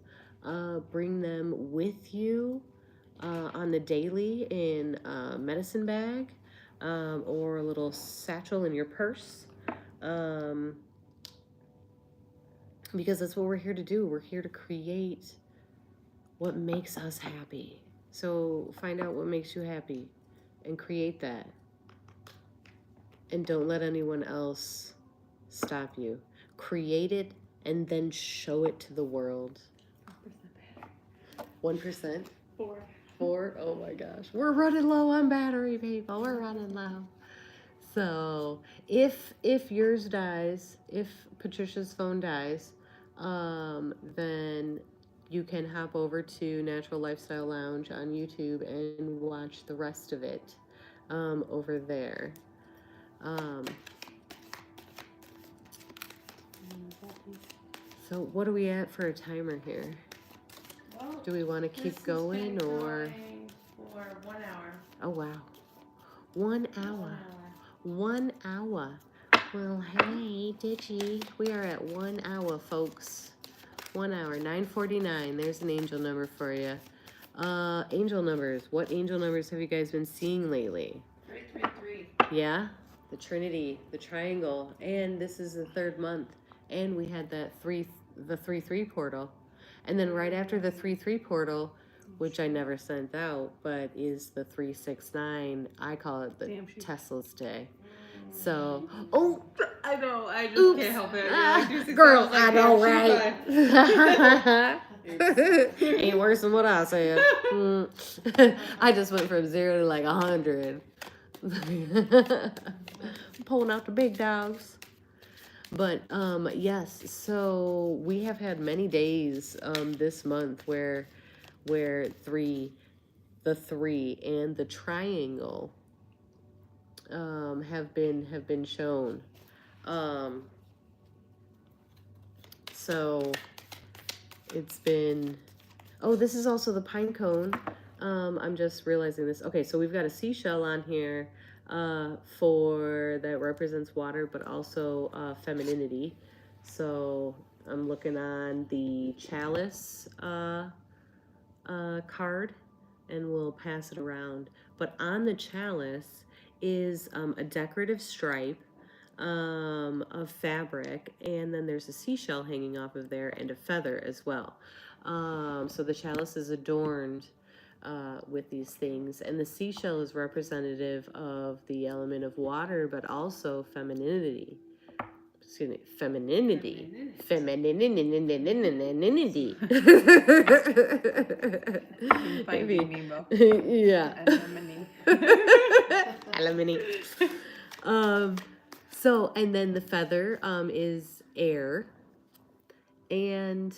bring them with you on the daily in a medicine bag or a little satchel in your purse. Because that's what we're here to do. We're here to create what makes us happy. So find out what makes you happy and create that. And don't let anyone else stop you. Create it and then show it to the world. 1%? 4? Oh my gosh. We're running low on battery, people. We're running low. So if yours dies, if Patricia's phone dies, then you can hop over to Natural Lifestyle Lounge on YouTube and watch the rest of it over there. So what are we at for a timer here? Well, do we want to keep going or? For 1 hour. Oh wow, 1 hour. 1 hour. Well, hey, Digi, we are at 1 hour, folks. 1 hour, 9:49. There's an angel number for you. Angel numbers. What angel numbers have you guys been seeing lately? 333. Yeah, the Trinity, the triangle, and this is the 3rd month, and we had that the 3-3 portal, and then right after the 3-3 portal, which I never sent out, but is the 369. I call it the Tesla's day. So, I know, I just oops. can't help it. Girl, I know, right? Ain't worse than what I said. I just went from 0 to like 100. Pulling out the big dogs. But yes, so we have had many days this month where the 3 and the triangle have been shown. So it's been, this is also the pine cone. I'm just realizing this. Okay, so we've got a seashell on here for that represents water, but also femininity. So I'm looking on the chalice card, and we'll pass it around. But on the chalice is a decorative stripe of fabric, and then there's a seashell hanging off of there and a feather as well. So the chalice is adorned with these things, and the seashell is representative of the element of water, but also femininity. Excuse me, femininity. Femininity. Maybe. Yeah. Alimony. So, and then the feather is air, and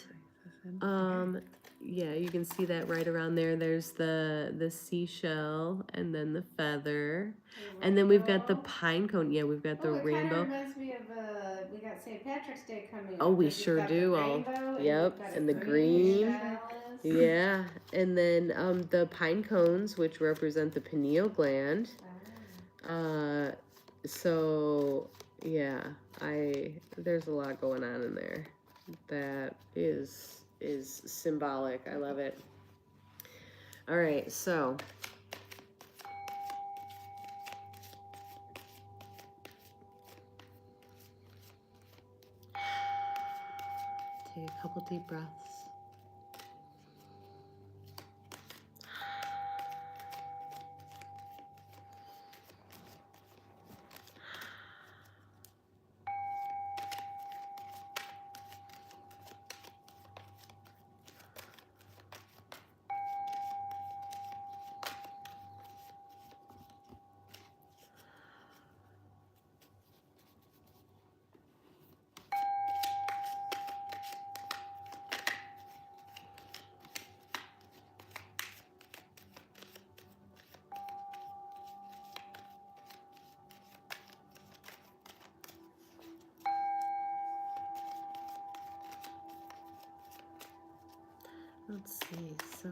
yeah, you can see that right around there. There's the seashell, and then the feather, and then we've got the pine cone. Yeah, we've got the rainbow. It reminds me of we got St. Patrick's Day coming up. Oh, we sure do. Yep, and the green. Yeah, and then the pine cones, which represent the pineal gland. So yeah, there's a lot going on in there that is symbolic. I love it. All right, so Take a couple deep breaths. Let's see, so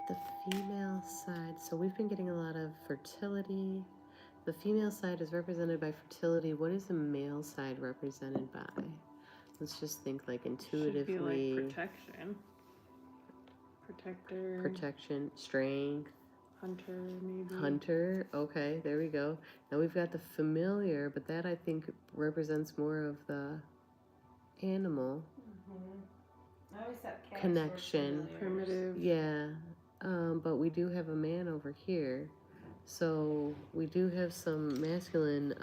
the female side, so we've been getting a lot of fertility. The female side is represented by fertility. What is the male side represented by? Let's just think like intuitively. Should be like protection. Protector. Protection, strength. Hunter, maybe. Hunter, okay, there we go. Now we've got the familiar, but that I think represents more of the animal. I always thought cats Connection. were familiars. Primitive. Yeah, but we do have a man over here. So we do have some masculine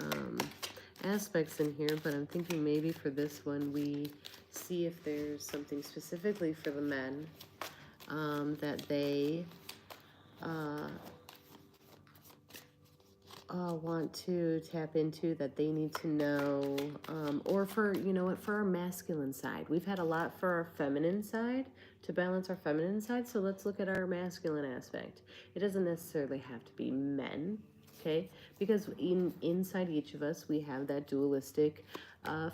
aspects in here, but I'm thinking maybe for this one we see if there's something specifically for the men that they want to tap into, that they need to know, or for, you know what, for our masculine side. We've had a lot for our feminine side, to balance our feminine side, so let's look at our masculine aspect. It doesn't necessarily have to be men, okay? Because inside each of us, we have that dualistic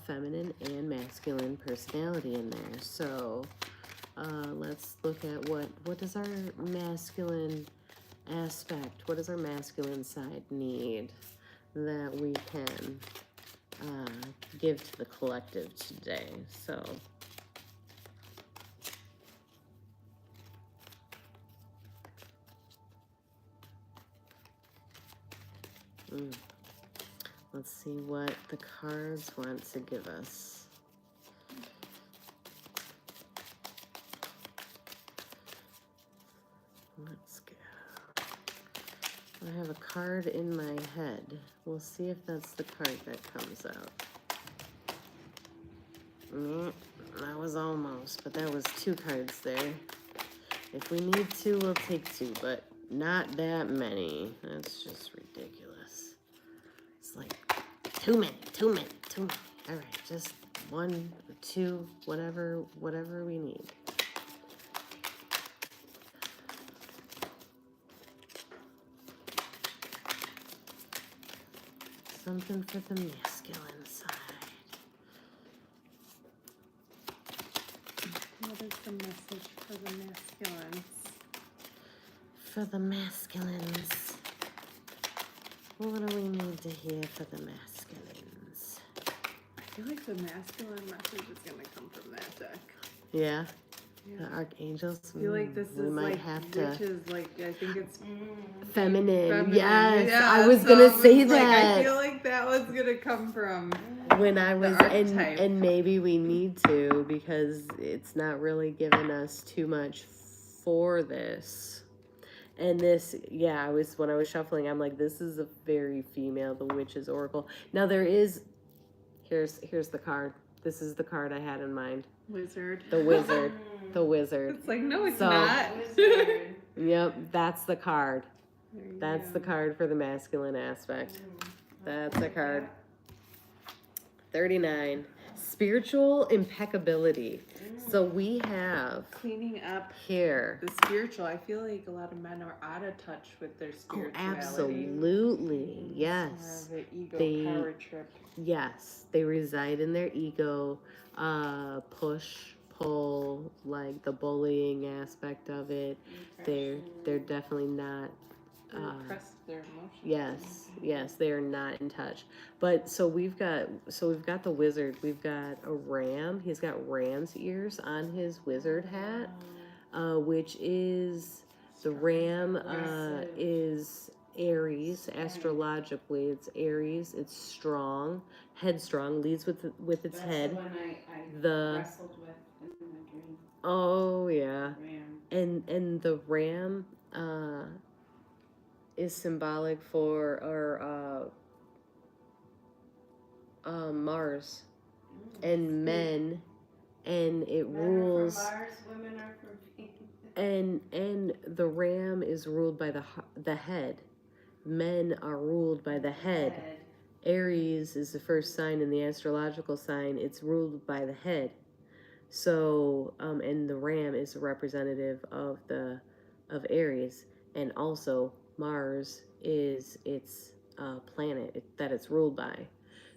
feminine and masculine personality in there. So let's look at what does our masculine aspect, what does our masculine side need that we can give to the collective today. So let's see what the cards want to give us. Let's go. I have a card in my head. We'll see if that's the card that comes out. That was almost, but that was 2 cards there. If we need to, we'll take 2, but not that many. That's just ridiculous. It's like too many. All right, just 1 or 2, whatever we need. Something for the masculine side. What is the message for the masculines? For the masculines. What do we need to hear for the masculines? I feel like the masculine message is going to come from that deck. Yeah? Yeah. The archangels? I feel like this we is might like, have to. which is like, I think it's Feminine. Yes, Yeah, I was so gonna say it's like, that. I feel like that was going to come from When I was, archetype. and maybe we need to, because it's not really giving us too much for this. And this, yeah, when I was shuffling, I'm like, this is a very female, the Witch's Oracle. Now there is, here's the card. This is the card I had in mind. Wizard. The Wizard. The Wizard. It's like, no, it's So- not. Yep, that's the card. There you That's go. the card for the masculine aspect. That's a card. 39. Spiritual impeccability. So we have Cleaning up here. the spiritual. I feel like a lot of men are out of touch with their Oh, spirituality. absolutely. It's Yes. more of an ego They- power trip. Yes. They reside in their ego. Push, pull, like the bullying aspect of it. They're definitely not. Repress their emotions. Yes, they are not in touch. But so we've got the wizard. We've got a ram. He's got ram's ears on his wizard hat, which is the ram is Aries. Astrologically, it's Aries. It's strong, headstrong, leads with its That's head. the one I The wrestled with in my dream. Oh yeah, Ram. and the ram is symbolic for Mars and men, and it Men rules. are from Mars, women are from Venus. And the ram is ruled by the head. Men are ruled by the head. Aries is the first sign in the astrological sign. It's ruled by the head. So, and the ram is a representative of Aries, and also Mars is its planet that it's ruled by.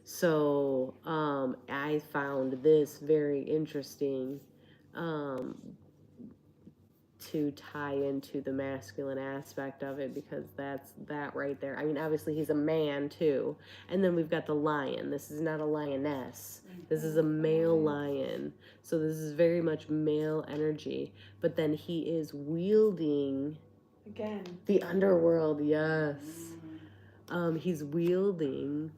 So, I found this very interesting to tie into the masculine aspect of it, because that's that right there. I mean, obviously he's a man too. And then we've got the lion. This is not a lioness. This is a male lion. So this is very much male energy. But then he is wielding again the underworld. Yes. He's wielding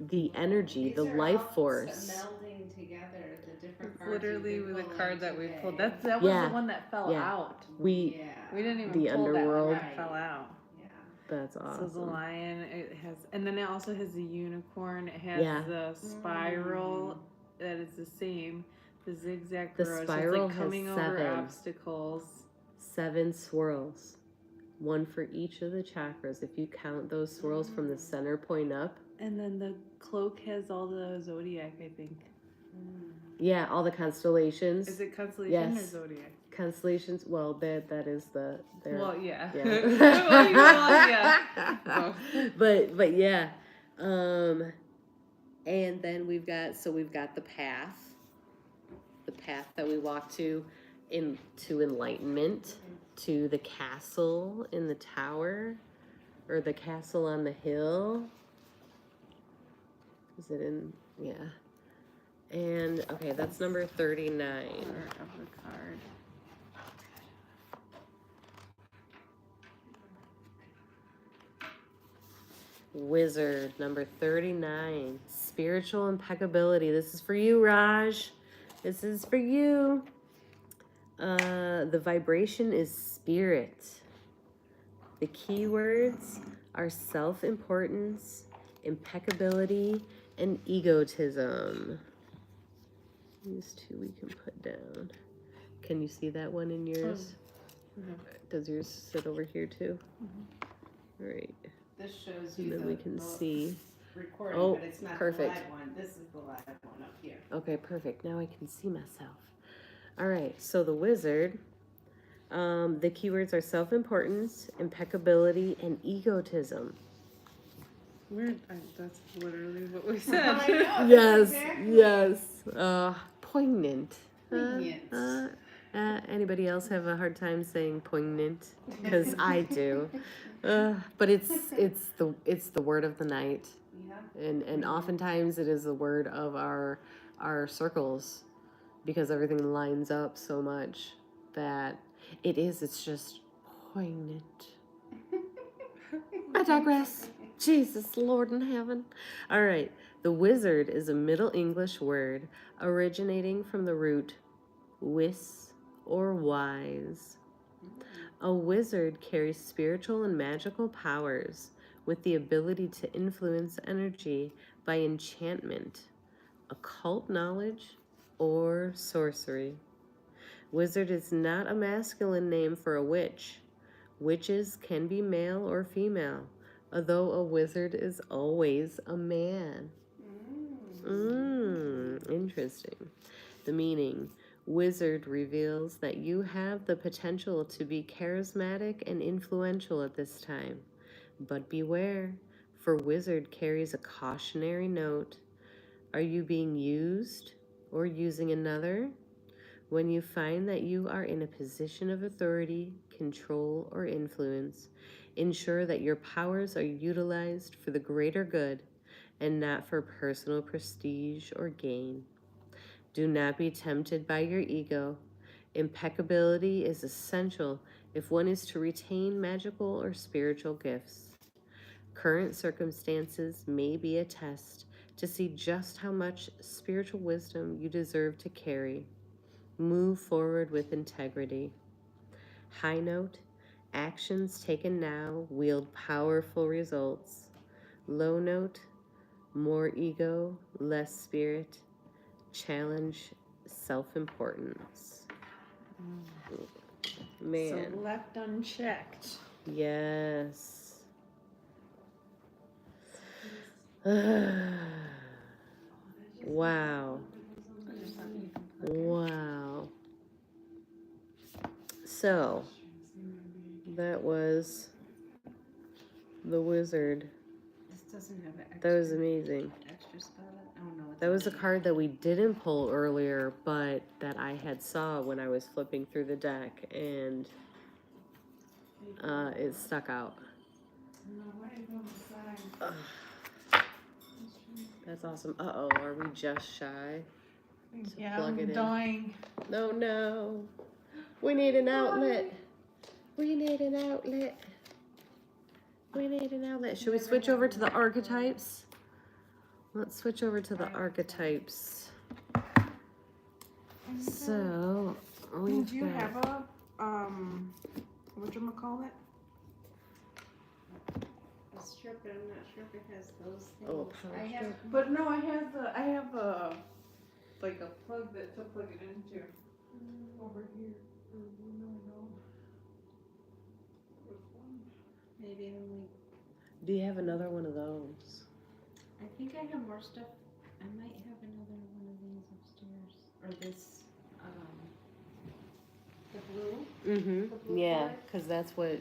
the energy, These the are life all force. Melding together the different cards. literally you've been the pulling card that we today. pulled. That was Yeah. the one that fell out. We didn't even the pull underworld. that one that fell out. Yeah. That's So awesome. the lion, it has, and then it also has the unicorn. It has the spiral that is the same. The zigzag The row. spiral So it's like coming has over 7. obstacles. 7 swirls, one for each of the chakras. If you count those swirls from the center point up. And then the cloak has all the zodiac, I think. Yeah, all the constellations. Is it constellation or Yes. zodiac? Constellations. Well, that is the. Well, yeah. Yeah. Well, yeah. But yeah, and then we've got the path that we walk to enlightenment, to the castle in the tower, or the castle on the hill. Is it in? Yeah. And okay, that's number 39. Part of the card. Wizard, number 39. Spiritual impeccability. This is for you, Raj. This is for you. The vibration is spirit. The keywords are self-importance, impeccability, and egotism. These two we can put down. Can you see that one in yours? Does yours sit over here too? All right. This shows And you then we can see. recording, Oh, but it's not perfect. the live one. This is the live one up here. Okay, perfect. Now I can see myself. All right, so the wizard, the keywords are self-importance, impeccability, and egotism. That's literally what we said. I know, Yes, exactly. yes. Poignant. Poignant. Anybody else have a hard time saying poignant? Because I do. But it's the word of the night. Yeah. And oftentimes it is the word of our circles, because everything lines up so much that it's just poignant. I digress. Jesus, Lord in heaven. All right. The wizard is a Middle English word originating from the root wis or wise. A wizard carries spiritual and magical powers with the ability to influence energy by enchantment, occult knowledge, or sorcery. Wizard is not a masculine name for a witch. Witches can be male or female, although a wizard is always a man. Interesting. The meaning. Wizard reveals that you have the potential to be charismatic and influential at this time. But beware, for wizard carries a cautionary note. Are you being used or using another? When you find that you are in a position of authority, control, or influence, ensure that your powers are utilized for the greater good and not for personal prestige or gain. Do not be tempted by your ego. Impeccability is essential if one is to retain magical or spiritual gifts. Current circumstances may be a test to see just how much spiritual wisdom you deserve to carry. Move forward with integrity. High note, actions taken now wield powerful results. Low note, more ego, less spirit. Challenge self-importance. Man. So left unchecked. Yes. Wow. Wow. So, that was the wizard. This doesn't have an That was extra, amazing. extra spell. Oh no, it's That was a already- card that we didn't pull earlier, but that I had saw when I was flipping through the deck, and it stuck out. Ugh. That's awesome. Uh-oh, are we just shy? Yeah, plug it I'm in. dying. No, no. We need an outlet. We need an outlet. We need an outlet. Should we switch over to the archetypes? Let's switch over to the archetypes. So, we've Do you got... have a whatchamacallit? A strip, but I'm not sure if it has those things. Oh, I have, But no, I have a like a plug that to plug it into over here. maybe I'm like, Do you have another one of those? I think I have more stuff. I might have another one of these upstairs. Or this, the blue. Mm-hmm. The blue Yeah, card? because that's what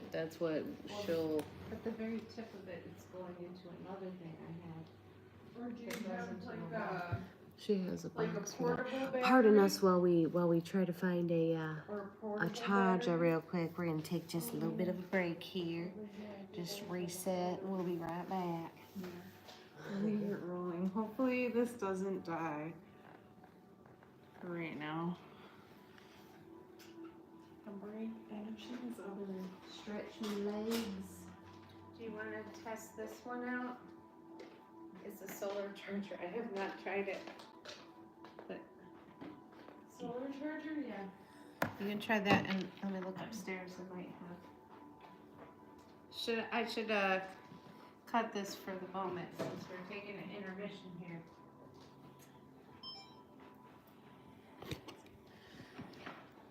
she'll... But the very tip of it is going into another thing I had. Or do It you have doesn't like know. She has a a box for that. portable battery? Pardon us while we try to find a Or a portable charger battery? real quick. We're gonna take just a little bit of a break here. Just reset and we'll be right back. Leave it rolling. Hopefully this doesn't die for right now. I'm brain. And she has other. Stretch my legs. Do you want to test this one out? It's a solar charger. I have not tried it. But Solar charger? Yeah. you can try that, and let me look upstairs. I might have. I should cut this for the moment since we're taking an intermission here.